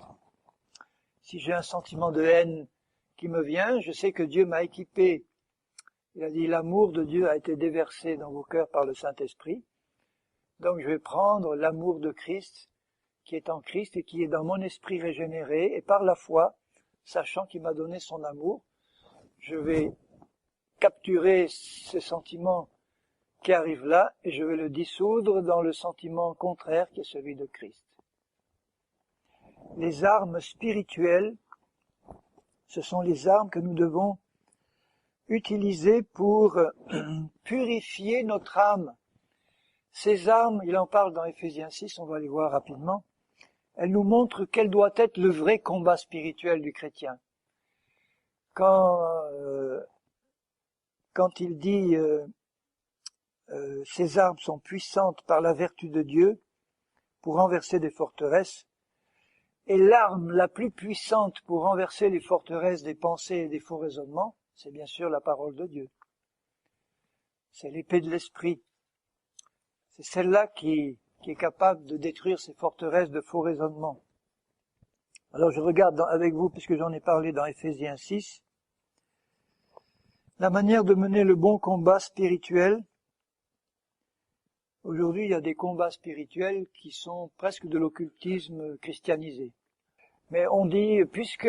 Si j'ai un sentiment de haine qui me vient, je sais que Dieu m'a équipé. Il a dit « L'amour de Dieu a été déversé dans vos cœurs par le Saint-Esprit ». Donc je vais prendre l'amour de Christ qui est en Christ et qui est dans mon esprit régénéré, et par la foi, sachant qu'il m'a donné son amour, je vais capturer ce sentiment qui arrive là et je vais le dissoudre dans le sentiment contraire qui est celui de Christ. Les armes spirituelles, ce sont les armes que nous devons utiliser pour purifier notre âme. Ces armes, il en parle dans Éphésiens 6, on va les voir rapidement, elles nous montrent quel doit être le vrai combat spirituel du chrétien. Quand il dit ces armes sont puissantes par la vertu de Dieu pour renverser des forteresses, et l'arme la plus puissante pour renverser les forteresses des pensées et des faux raisonnements, c'est bien sûr la parole de Dieu. C'est l'épée de l'esprit. C'est celle-là qui est capable de détruire ces forteresses de faux raisonnements. Alors je regarde avec vous, puisque j'en ai parlé dans Éphésiens 6, la manière de mener le bon combat spirituel. Aujourd'hui, il y a des combats spirituels qui sont presque de l'occultisme christianisé. Mais on dit, puisque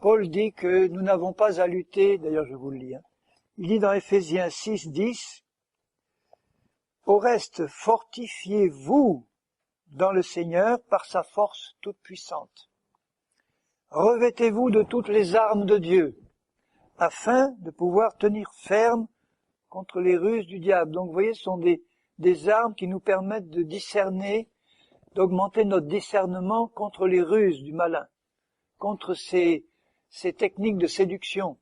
Paul dit que nous n'avons pas à lutter, d'ailleurs je vous le lis, il dit dans Éphésiens 6, 10, au reste, fortifiez-vous dans le Seigneur par sa force toute puissante. Revêtez-vous de toutes les armes de Dieu, afin de pouvoir tenir ferme contre les ruses du diable. Donc vous voyez, ce sont des armes qui nous permettent de discerner, d'augmenter notre discernement contre les ruses du malin, contre ces techniques de séduction.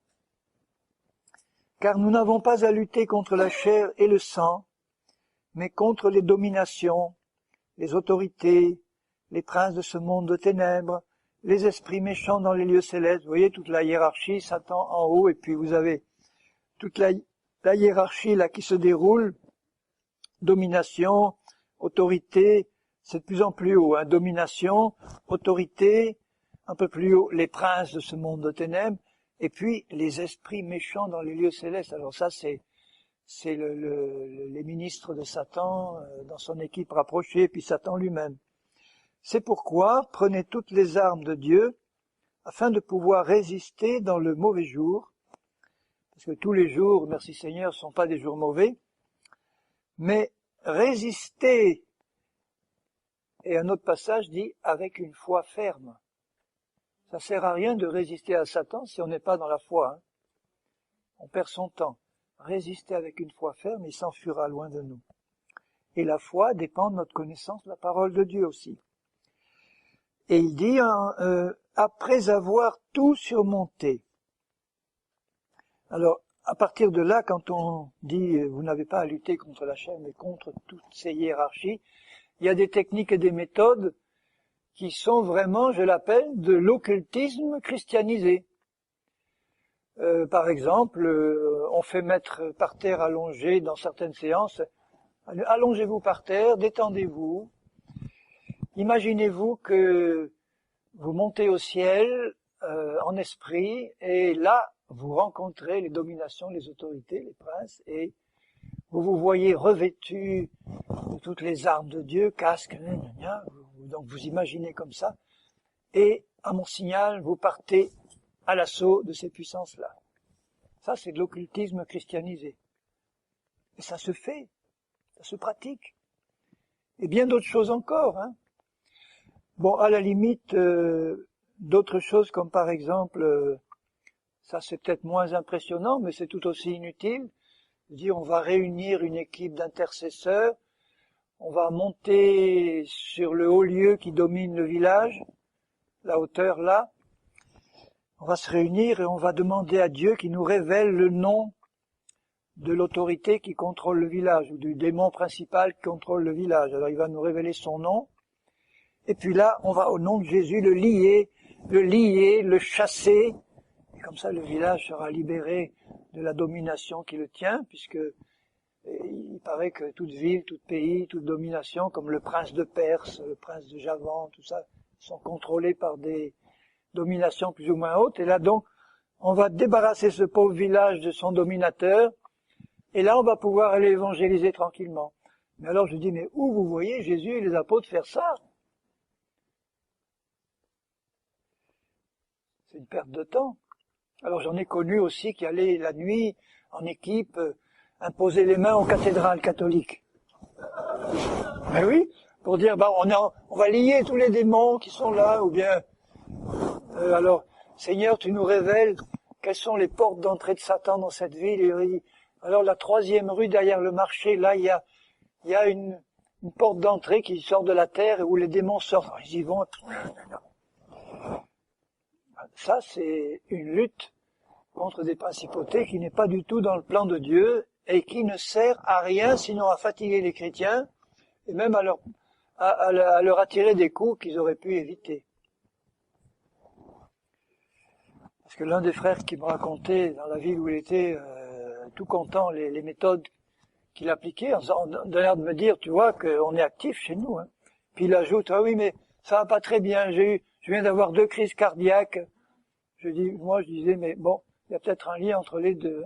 Car nous n'avons pas à lutter contre la chair et le sang, mais contre les dominations, les autorités, les princes de ce monde de ténèbres, les esprits méchants dans les lieux célestes. Vous voyez toute la hiérarchie, Satan en haut, et puis vous avez toute la hiérarchie là qui se déroule, domination, autorité, c'est de plus en plus haut, domination, autorité, un peu plus haut, les princes de ce monde de ténèbres, et puis les esprits méchants dans les lieux célestes. Alors ça, c'est les ministres de Satan dans son équipe rapprochée, puis Satan lui-même. C'est pourquoi prenez toutes les armes de Dieu afin de pouvoir résister dans le mauvais jour, parce que tous les jours, merci Seigneur, ne sont pas des jours mauvais, mais résister, et un autre passage dit avec une foi ferme. Ça sert à rien de résister à Satan si on n'est pas dans la foi. On perd son temps. Résister avec une foi ferme, il s'enfuira loin de nous. Et la foi dépend de notre connaissance de la parole de Dieu aussi. Et il dit, après avoir tout surmonté. Alors, à partir de là, quand on dit, vous n'avez pas à lutter contre la chair, mais contre toutes ces hiérarchies, il y a des techniques et des méthodes qui sont vraiment, je l'appelle, de l'occultisme christianisé. Par exemple, on fait mettre par terre allongé dans certaines séances. Allongez-vous par terre, détendez-vous. Imaginez-vous que vous montez au ciel en esprit et là, vous rencontrez les dominations, les autorités, les princes et vous vous voyez revêtu de toutes les armes de Dieu, casque, donc vous imaginez comme ça et à mon signal, vous partez à l'assaut de ces puissances-là. Ça, c'est de l'occultisme christianisé. Et ça se fait, ça se pratique. Et bien d'autres choses encore. Bon, à la limite, d'autres choses comme par exemple, ça c'est peut-être moins impressionnant, mais c'est tout aussi inutile. Dire on va réunir une équipe d'intercesseurs, on va monter sur le haut lieu qui domine le village, la hauteur là, on va se réunir et on va demander à Dieu qu'il nous révèle le nom de l'autorité qui contrôle le village, ou du démon principal qui contrôle le village. Alors il va nous révéler son nom, et puis là, on va au nom de Jésus le lier, le chasser, et comme ça le village sera libéré de la domination qui le tient, puisque il paraît que toute ville, tout pays, toute domination, comme le prince de Perse, le prince de Javan, tout ça, sont contrôlés par des dominations plus ou moins hautes, et là donc, on va débarrasser ce pauvre village de son dominateur, et là on va pouvoir aller évangéliser tranquillement. Mais alors je dis, mais où vous voyez Jésus et les apôtres faire ça? C'est une perte de temps. Alors j'en ai connu aussi qui allaient la nuit, en équipe, imposer les mains aux cathédrales catholiques. Mais oui, pour dire, on va lier tous les démons qui sont là, ou bien, alors, Seigneur, tu nous révèles quelles sont les portes d'entrée de Satan dans cette ville. Et il dit, alors la 3e rue derrière le marché, là, il y a une porte d'entrée qui sort de la terre et où les démons sortent. Alors, ils y vont. Ça, c'est une lutte contre des principautés qui n'est pas du tout dans le plan de Dieu et qui ne sert à rien sinon à fatiguer les chrétiens et même à leur attirer des coups qu'ils auraient pu éviter. Parce que l'un des frères qui me racontait dans la ville où il était tout content les méthodes qu'il appliquait, en l'air de me dire, tu vois, qu'on est actif chez nous. Hein. Puis il ajoute, ah oui, mais ça va pas très bien, je viens d'avoir 2 crises cardiaques. Je disais, mais bon, il y a peut-être un lien entre les deux.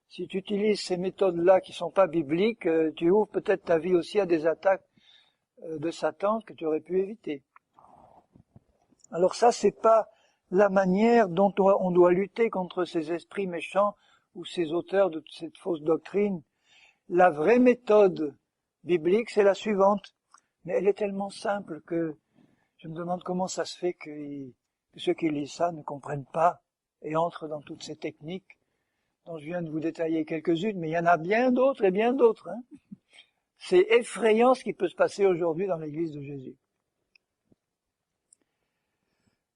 Si tu utilises ces méthodes-là qui sont pas bibliques, tu ouvres peut-être ta vie aussi à des attaques de Satan que tu aurais pu éviter. Alors ça, c'est pas la manière dont on doit lutter contre ces esprits méchants ou ces auteurs de cette fausse doctrine. La vraie méthode biblique, c'est la suivante. Mais elle est tellement simple que je me demande comment ça se fait que ceux qui lisent ça ne comprennent pas et entrent dans toutes ces techniques dont je viens de vous détailler quelques-unes, mais il y en a bien d'autres et bien d'autres. Hein. C'est effrayant ce qui peut se passer aujourd'hui dans l'Église de Jésus.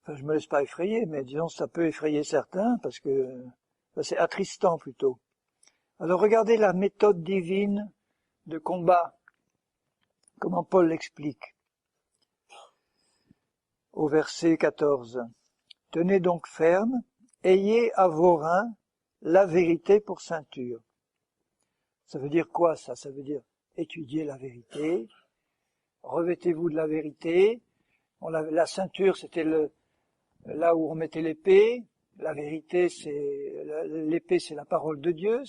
Enfin, je me laisse pas effrayer, mais disons ça peut effrayer certains, parce que c'est attristant plutôt. Alors regardez la méthode divine de combat, comment Paul l'explique. Au verset 14. Tenez donc ferme, ayez à vos reins la vérité pour ceinture. Ça veut dire quoi ça? Ça veut dire étudier la vérité, revêtez-vous de la vérité. La ceinture, c'était là où on mettait l'épée. La vérité, l'épée, c'est la parole de Dieu,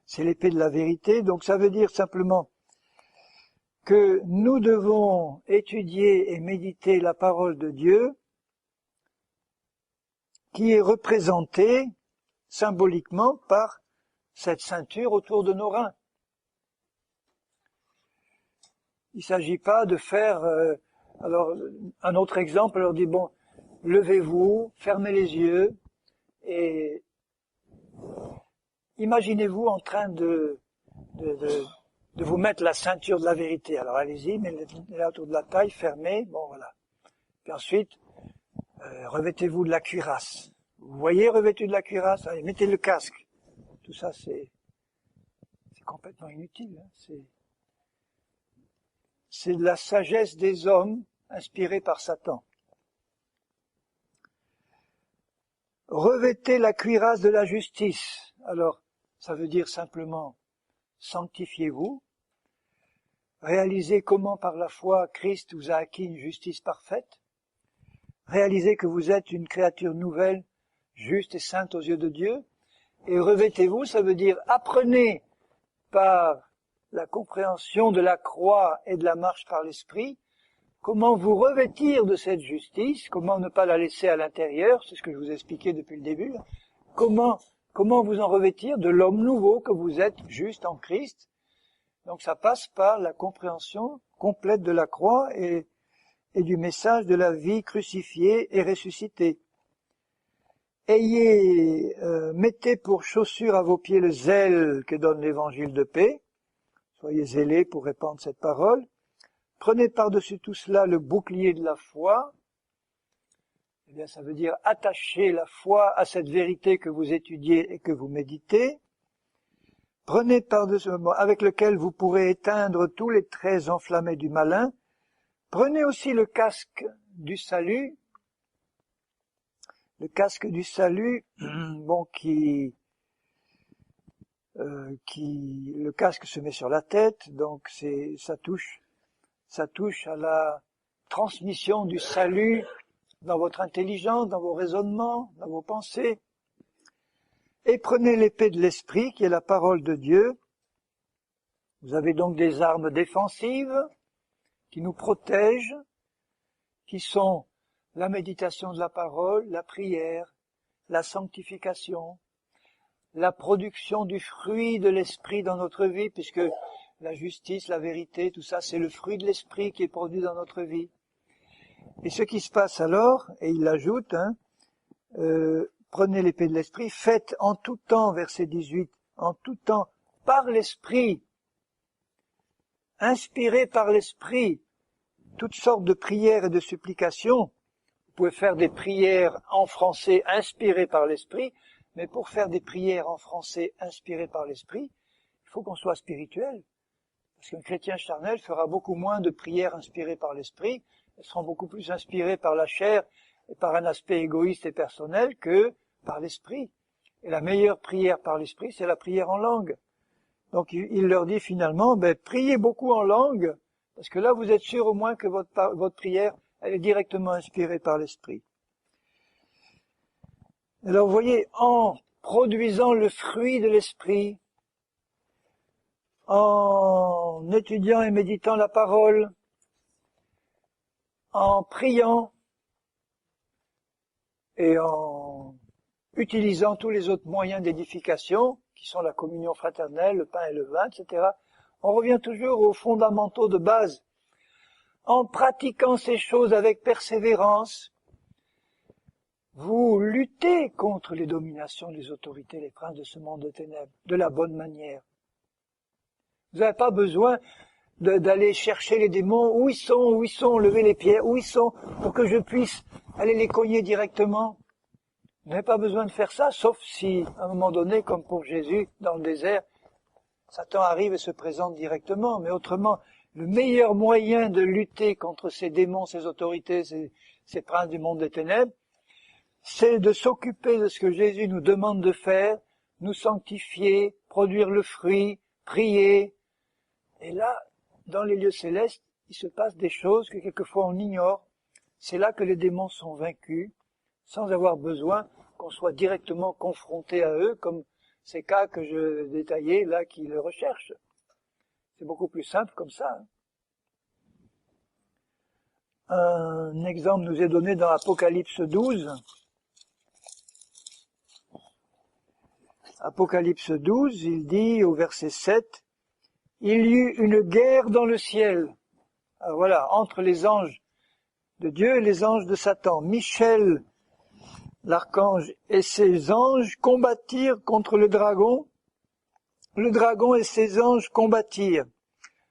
c'est l'épée de la vérité. Donc ça veut dire simplement que nous devons étudier et méditer la parole de Dieu qui est représentée symboliquement par cette ceinture autour de nos reins. Il ne s'agit pas de faire... alors, un autre exemple, on leur dit, bon, levez-vous, fermez les yeux, et imaginez-vous en train de vous mettre la ceinture de la vérité. Alors allez-y, mettez-la autour de la taille, fermez, bon voilà. Puis ensuite, revêtez-vous de la cuirasse. Vous voyez, revêtu de la cuirasse, allez, mettez le casque. Tout ça, c'est complètement inutile. Hein. C'est de la sagesse des hommes inspirée par Satan. Revêtez la cuirasse de la justice. Alors, ça veut dire simplement sanctifiez-vous. Réalisez comment par la foi Christ vous a acquis une justice parfaite. Réalisez que vous êtes une créature nouvelle, juste et sainte aux yeux de Dieu. Et revêtez-vous, ça veut dire apprenez par la compréhension de la croix et de la marche par l'esprit, comment vous revêtir de cette justice, comment ne pas la laisser à l'intérieur, c'est ce que je vous ai expliqué depuis le début, comment vous en revêtir de l'homme nouveau que vous êtes juste en Christ. Donc ça passe par la compréhension complète de la croix et du message de la vie crucifiée et ressuscitée. Mettez pour chaussure à vos pieds le zèle que donne l'évangile de paix. Soyez zélés pour répandre cette parole. Prenez par-dessus tout cela le bouclier de la foi. Eh bien, ça veut dire attacher la foi à cette vérité que vous étudiez et que vous méditez. Prenez par-dessus, avec lequel vous pourrez éteindre tous les traits enflammés du malin. Prenez aussi le casque du salut. Le casque du salut, bon, le casque se met sur la tête, donc ça touche à la transmission du salut dans votre intelligence, dans vos raisonnements, dans vos pensées. Et prenez l'épée de l'esprit, qui est la parole de Dieu. Vous avez donc des armes défensives qui nous protègent, qui sont la méditation de la parole, la prière, la sanctification, la production du fruit de l'esprit dans notre vie, puisque la justice, la vérité, tout ça, c'est le fruit de l'esprit qui est produit dans notre vie. Et ce qui se passe alors, et il l'ajoute, prenez l'épée de l'esprit, faites en tout temps, verset 18, en tout temps, par l'esprit, inspiré par l'esprit, toutes sortes de prières et de supplications. Vous pouvez faire des prières en français inspirées par l'esprit, mais pour faire des prières en français inspirées par l'esprit, il faut qu'on soit spirituel. Parce qu'un chrétien charnel fera beaucoup moins de prières inspirées par l'esprit, elles seront beaucoup plus inspirées par la chair et par un aspect égoïste et personnel que par l'esprit. Et la meilleure prière par l'esprit, c'est la prière en langue. Donc il leur dit finalement, priez beaucoup en langue, parce que là vous êtes sûr au moins que votre prière, elle est directement inspirée par l'esprit. Alors vous voyez, en produisant le fruit de l'esprit, en étudiant et méditant la parole, en priant et en utilisant tous les autres moyens d'édification, qui sont la communion fraternelle, le pain et le vin, etc., on revient toujours aux fondamentaux de base. En pratiquant ces choses avec persévérance, vous luttez contre les dominations des autorités, les princes de ce monde de ténèbres, de la bonne manière. Vous n'avez pas besoin d'aller chercher les démons, où ils sont, lever les pierres, où ils sont, pour que je puisse aller les cogner directement. Vous n'avez pas besoin de faire ça, sauf si, à un moment donné, comme pour Jésus, dans le désert, Satan arrive et se présente directement. Mais autrement, le meilleur moyen de lutter contre ces démons, ces autorités, ces princes du monde des ténèbres, c'est de s'occuper de ce que Jésus nous demande de faire, nous sanctifier, produire le fruit, prier. Et là, dans les lieux célestes, il se passe des choses que quelquefois on ignore. C'est là que les démons sont vaincus, sans avoir besoin qu'on soit directement confronté à eux, comme ces cas que je détaillais là qui le recherchent. C'est beaucoup plus simple comme ça. Un exemple nous est donné dans Apocalypse 12. Apocalypse 12, il dit au verset 7, « Il y eut une guerre dans le ciel. » Alors voilà, entre les anges de Dieu et les anges de Satan. Michel, l'archange, et ses anges combattirent contre le dragon. Le dragon et ses anges combattirent.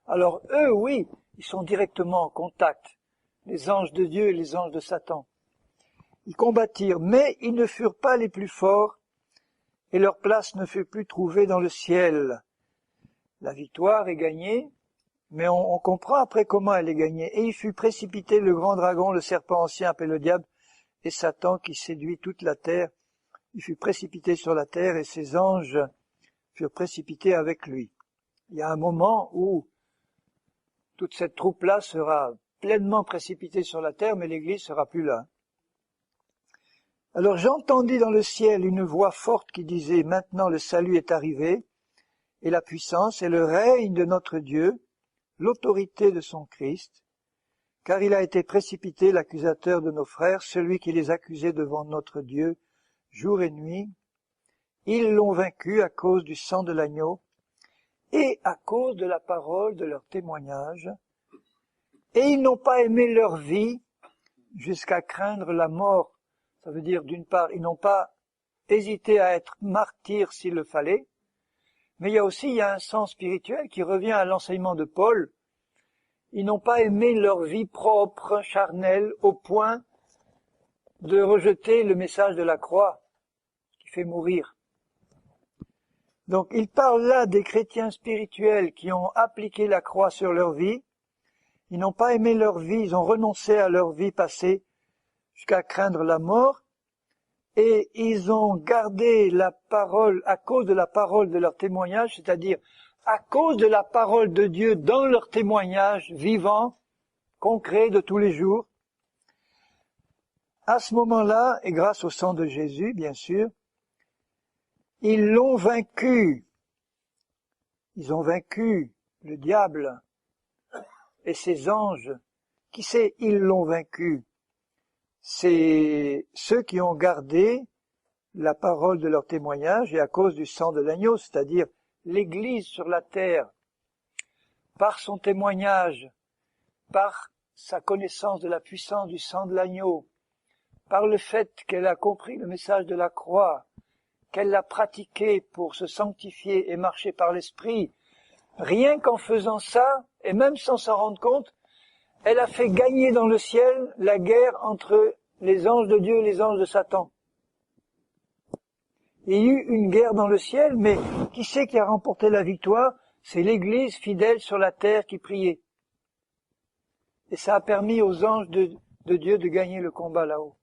Alors eux, oui, ils sont directement en contact, les anges de Dieu et les anges de Satan. Ils combattirent, mais ils ne furent pas les plus forts, et leur place ne fut plus trouvée dans le ciel. La victoire est gagnée, mais on comprend après comment elle est gagnée. Et il fut précipité le grand dragon, le serpent ancien appelé le diable, et Satan qui séduit toute la terre. Il fut précipité sur la terre et ses anges furent précipités avec lui. Il y a un moment où toute cette troupe-là sera pleinement précipitée sur la terre, mais l'Église sera plus là. Alors j'entendis dans le ciel une voix forte qui disait « Maintenant le salut est arrivé, et la puissance et le règne de notre Dieu, l'autorité de son Christ, car il a été précipité l'accusateur de nos frères, celui qui les accusait devant notre Dieu jour et nuit. Ils l'ont vaincu à cause du sang de l'agneau et à cause de la parole de leur témoignage, et ils n'ont pas aimé leur vie jusqu'à craindre la mort. » Ça veut dire, d'une part, ils n'ont pas hésité à être martyrs s'il le fallait, mais il y a un sens spirituel qui revient à l'enseignement de Paul. Ils n'ont pas aimé leur vie propre, charnelle, au point de rejeter le message de la croix qui fait mourir. Donc il parle là des chrétiens spirituels qui ont appliqué la croix sur leur vie. Ils n'ont pas aimé leur vie, ils ont renoncé à leur vie passée jusqu'à craindre la mort. Et ils ont gardé la parole à cause de la parole de leur témoignage, c'est-à-dire à cause de la parole de Dieu dans leur témoignage vivant, concret de tous les jours. À ce moment-là, et grâce au sang de Jésus, bien sûr, ils l'ont vaincu. Ils ont vaincu le diable et ses anges. Qui c'est, ils l'ont vaincu? C'est ceux qui ont gardé la parole de leur témoignage et à cause du sang de l'agneau, c'est-à-dire l'Église sur la terre, par son témoignage, par sa connaissance de la puissance du sang de l'agneau, par le fait qu'elle a compris le message de la croix, qu'elle l'a pratiqué pour se sanctifier et marcher par l'Esprit, rien qu'en faisant ça, et même sans s'en rendre compte, elle a fait gagner dans le ciel la guerre entre les anges de Dieu et les anges de Satan. Il y a eu une guerre dans le ciel, mais qui c'est qui a remporté la victoire? C'est l'Église fidèle sur la terre qui priait. Et ça a permis aux anges de Dieu de gagner le combat là-haut.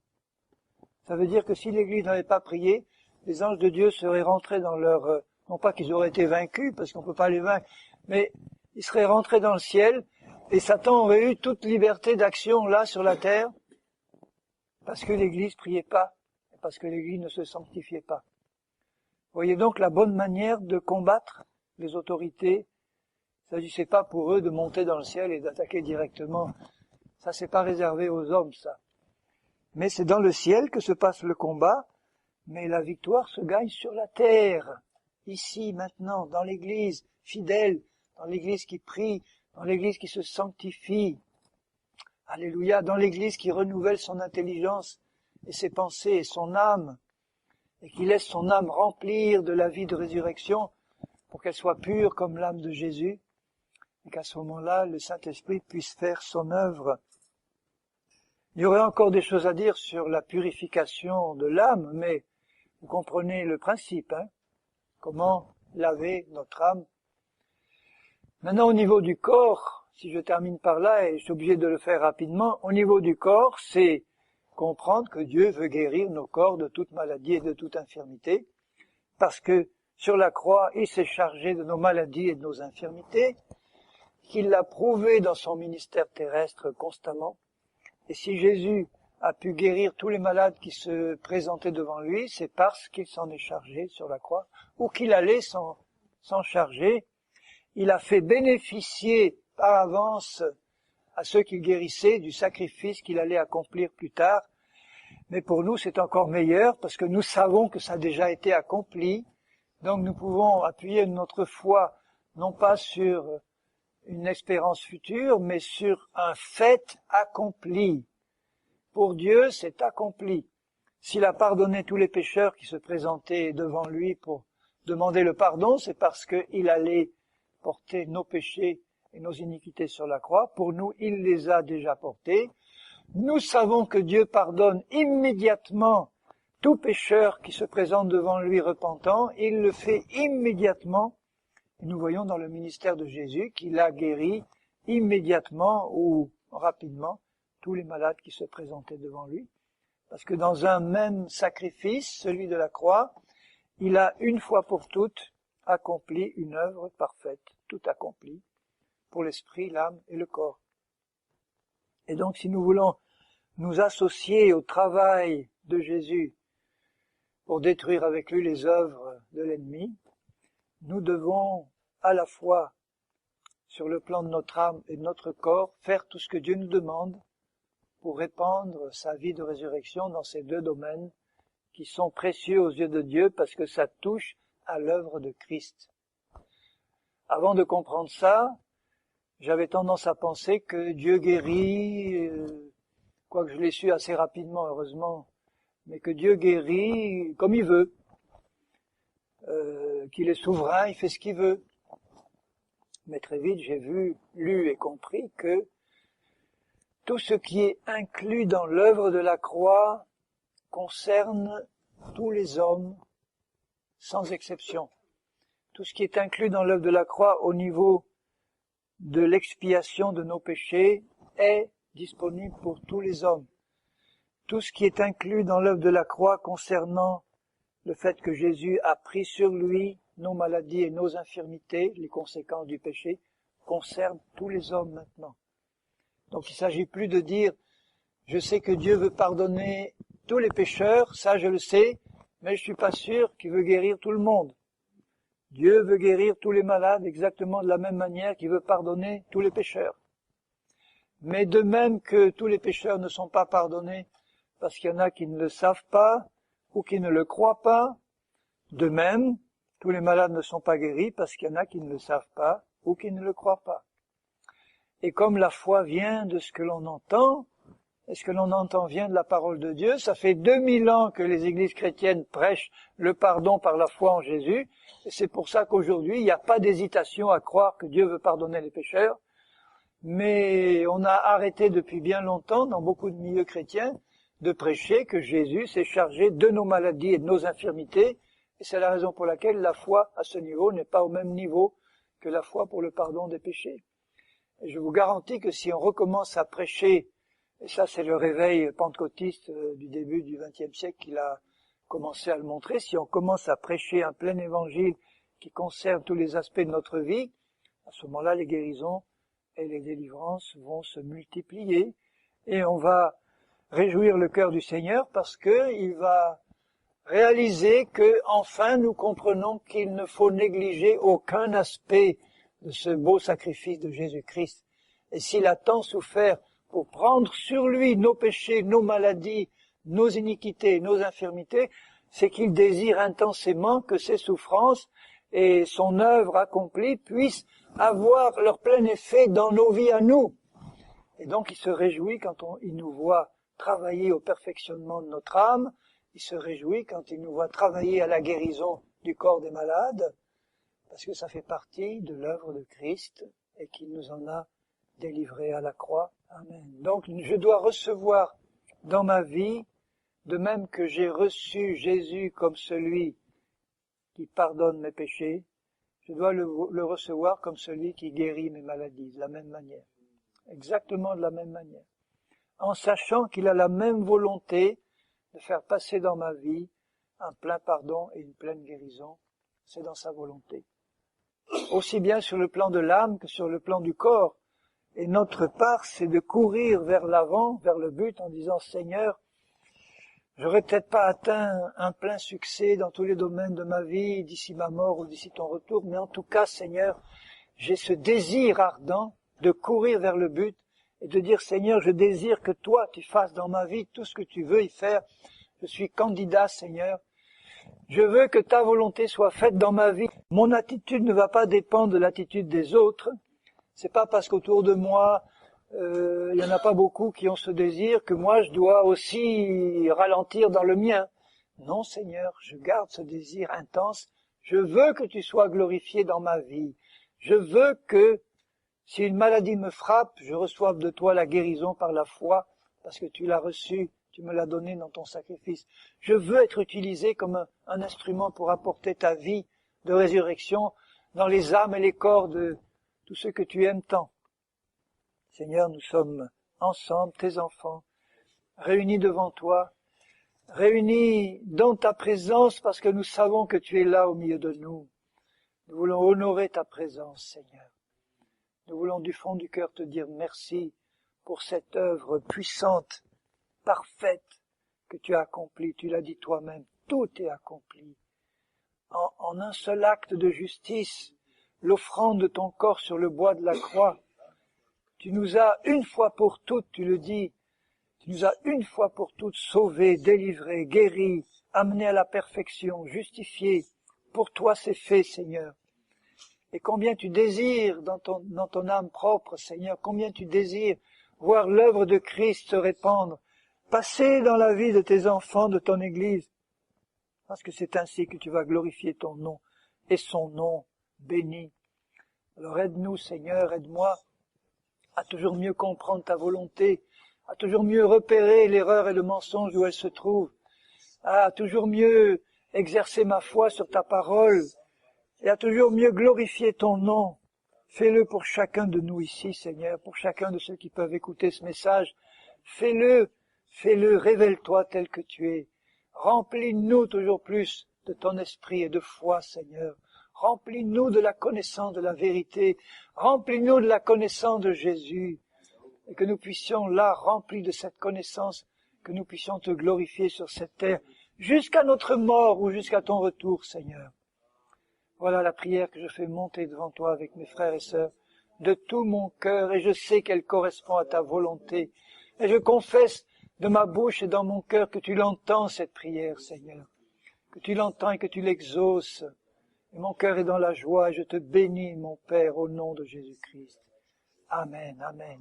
Ça veut dire que si l'Église n'avait pas prié, les anges de Dieu seraient rentrés dans leur... non pas qu'ils auraient été vaincus, parce qu'on ne peut pas les vaincre, mais ils seraient rentrés dans le ciel, et Satan aurait eu toute liberté d'action là sur la terre, parce que l'Église priait pas, parce que l'Église ne se sanctifiait pas. Vous voyez donc la bonne manière de combattre les autorités. Il ne s'agissait pas pour eux de monter dans le ciel et d'attaquer directement. Ça, c'est pas réservé aux hommes, ça. Mais c'est dans le ciel que se passe le combat, mais la victoire se gagne sur la terre, ici, maintenant, dans l'Église fidèle, dans l'Église qui prie, dans l'Église qui se sanctifie. Alléluia, dans l'Église qui renouvelle son intelligence et ses pensées et son âme, et qui laisse son âme remplir de la vie de résurrection pour qu'elle soit pure comme l'âme de Jésus, et qu'à ce moment-là, le Saint-Esprit puisse faire son œuvre. Il y aurait encore des choses à dire sur la purification de l'âme, mais vous comprenez le principe, hein? Comment laver notre âme. Maintenant, au niveau du corps, si je termine par là, et je suis obligé de le faire rapidement, au niveau du corps, c'est comprendre que Dieu veut guérir nos corps de toute maladie et de toute infirmité, parce que sur la croix, il s'est chargé de nos maladies et de nos infirmités, qu'il l'a prouvé dans son ministère terrestre constamment. Et si Jésus a pu guérir tous les malades qui se présentaient devant lui, c'est parce qu'il s'en est chargé sur la croix, ou qu'il allait s'en charger. Il a fait bénéficier par avance à ceux qu'il guérissait du sacrifice qu'il allait accomplir plus tard. Mais pour nous, c'est encore meilleur parce que nous savons que ça a déjà été accompli. Donc nous pouvons appuyer notre foi non pas sur une espérance future, mais sur un fait accompli. Pour Dieu, c'est accompli. S'il a pardonné tous les pécheurs qui se présentaient devant lui pour demander le pardon, c'est parce qu'il allait porter nos péchés et nos iniquités sur la croix. Pour nous, il les a déjà portés. Nous savons que Dieu pardonne immédiatement tout pécheur qui se présente devant lui repentant. Il le fait immédiatement. Et nous voyons dans le ministère de Jésus qu'il a guéri immédiatement ou rapidement tous les malades qui se présentaient devant lui. Parce que dans un même sacrifice, celui de la croix, il a une fois pour toutes accompli une œuvre parfaite, tout accompli, pour l'esprit, l'âme et le corps. Et donc si nous voulons nous associer au travail de Jésus pour détruire avec lui les œuvres de l'ennemi, nous devons à la fois, sur le plan de notre âme et de notre corps, faire tout ce que Dieu nous demande pour répandre sa vie de résurrection dans ces deux domaines qui sont précieux aux yeux de Dieu parce que ça touche à l'œuvre de Christ. Avant de comprendre ça, j'avais tendance à penser que Dieu guérit, quoique je l'ai su assez rapidement, heureusement, mais que Dieu guérit comme il veut, qu'il est souverain, il fait ce qu'il veut. Mais très vite, j'ai lu et compris que tout ce qui est inclus dans l'œuvre de la croix concerne tous les hommes, sans exception. tout ce qui est inclus dans l'œuvre de la croix au niveau de l'expiation de nos péchés est disponible pour tous les hommes. Tout ce qui est inclus dans l'œuvre de la croix concernant le fait que Jésus a pris sur lui nos maladies et nos infirmités, les conséquences du péché, concerne tous les hommes maintenant. Donc il ne s'agit plus de dire « je sais que Dieu veut pardonner tous les pécheurs, ça je le sais, mais je suis pas sûr qu'il veut guérir tout le monde ». Dieu veut guérir tous les malades exactement de la même manière qu'il veut pardonner tous les pécheurs. Mais de même que tous les pécheurs ne sont pas pardonnés parce qu'il y en a qui ne le savent pas ou qui ne le croient pas, de même, tous les malades ne sont pas guéris parce qu'il y en a qui ne le savent pas ou qui ne le croient pas. Et comme la foi vient de ce que l'on entend, et ce que l'on entend vient de la parole de Dieu, ça fait 2000 ans que les églises chrétiennes prêchent le pardon par la foi en Jésus, et c'est pour ça qu'aujourd'hui, il n'y a pas d'hésitation à croire que Dieu veut pardonner les pécheurs, mais on a arrêté depuis bien longtemps, dans beaucoup de milieux chrétiens, de prêcher que Jésus s'est chargé de nos maladies et de nos infirmités, et c'est la raison pour laquelle la foi à ce niveau n'est pas au même niveau que la foi pour le pardon des péchés. Et je vous garantis que si on recommence à prêcher, et ça c'est le réveil pentecôtiste du début du XXe siècle qu'il a commencé à le montrer, si on commence à prêcher un plein évangile qui concerne tous les aspects de notre vie, à ce moment-là les guérisons et les délivrances vont se multiplier, et on va réjouir le cœur du Seigneur parce que il va réaliser que enfin nous comprenons qu'il ne faut négliger aucun aspect de ce beau sacrifice de Jésus-Christ. Et s'il a tant souffert pour prendre sur lui nos péchés, nos maladies, nos iniquités, nos infirmités, c'est qu'il désire intensément que ses souffrances et son œuvre accomplie puissent avoir leur plein effet dans nos vies à nous. Et donc il se réjouit quand il nous voit travailler au perfectionnement de notre âme, il se réjouit quand il nous voit travailler à la guérison du corps des malades, parce que ça fait partie de l'œuvre de Christ et qu'il nous en a délivrés à la croix. Amen. Donc je dois recevoir dans ma vie, de même que j'ai reçu Jésus comme celui qui pardonne mes péchés, je dois le recevoir comme celui qui guérit mes maladies, de la même manière. Exactement de la même manière. En sachant qu'il a la même volonté de faire passer dans ma vie un plein pardon et une pleine guérison. C'est dans sa volonté. Aussi bien sur le plan de l'âme que sur le plan du corps. Et notre part, c'est de courir vers l'avant, vers le but, en disant « Seigneur, j'aurais peut-être pas atteint un plein succès dans tous les domaines de ma vie, d'ici ma mort ou d'ici ton retour, mais en tout cas, Seigneur, j'ai ce désir ardent de courir vers le but et de dire, Seigneur, je désire que toi, tu fasses dans ma vie tout ce que tu veux y faire. Je suis candidat, Seigneur. Je veux que ta volonté soit faite dans ma vie. Mon attitude ne va pas dépendre de l'attitude des autres. C'est pas parce qu'autour de moi, il y en a pas beaucoup qui ont ce désir que moi je dois aussi ralentir dans le mien. Non, Seigneur, je garde ce désir intense. Je veux que tu sois glorifié dans ma vie. Je veux que, si une maladie me frappe, je reçoive de toi la guérison par la foi, parce que tu l'as reçue, tu me l'as donnée dans ton sacrifice. Je veux être utilisé comme un instrument pour apporter ta vie de résurrection dans les âmes et les corps de tous ceux que tu aimes tant. Seigneur, nous sommes ensemble, tes enfants, réunis devant toi, réunis dans ta présence parce que nous savons que tu es là au milieu de nous. Nous voulons honorer ta présence, Seigneur. Nous voulons du fond du cœur te dire merci pour cette œuvre puissante, parfaite que tu as accomplie. Tu l'as dit toi-même, tout est accompli. En un seul acte de justice, l'offrande de ton corps sur le bois de la croix, tu nous as une fois pour toutes, tu le dis, tu nous as une fois pour toutes sauvés, délivrés, guéris, amenés à la perfection, justifiés. Pour toi c'est fait, Seigneur. Et combien tu désires dans ton âme propre, Seigneur, combien tu désires voir l'œuvre de Christ se répandre, passer dans la vie de tes enfants, de ton Église, parce que c'est ainsi que tu vas glorifier ton nom et son nom béni. Alors aide-nous, Seigneur, aide-moi à toujours mieux comprendre ta volonté, à toujours mieux repérer l'erreur et le mensonge où elle se trouve, à toujours mieux exercer ma foi sur ta parole, et à toujours mieux glorifier ton nom. Fais-le pour chacun de nous ici, Seigneur, pour chacun de ceux qui peuvent écouter ce message. Fais-le, révèle-toi tel que tu es. Remplis-nous toujours plus de ton esprit et de foi, Seigneur. Remplis-nous de la connaissance de la vérité. Remplis-nous de la connaissance de Jésus. Et que nous puissions, là, remplis de cette connaissance, que nous puissions te glorifier sur cette terre, jusqu'à notre mort ou jusqu'à ton retour, Seigneur. Voilà la prière que je fais monter devant toi avec mes frères et sœurs, de tout mon cœur, et je sais qu'elle correspond à ta volonté. Et je confesse de ma bouche et dans mon cœur que tu l'entends, cette prière, Seigneur. Que tu l'entends et que tu l'exauces. Et mon cœur est dans la joie, et je te bénis, mon Père, au nom de Jésus-Christ. Amen, amen.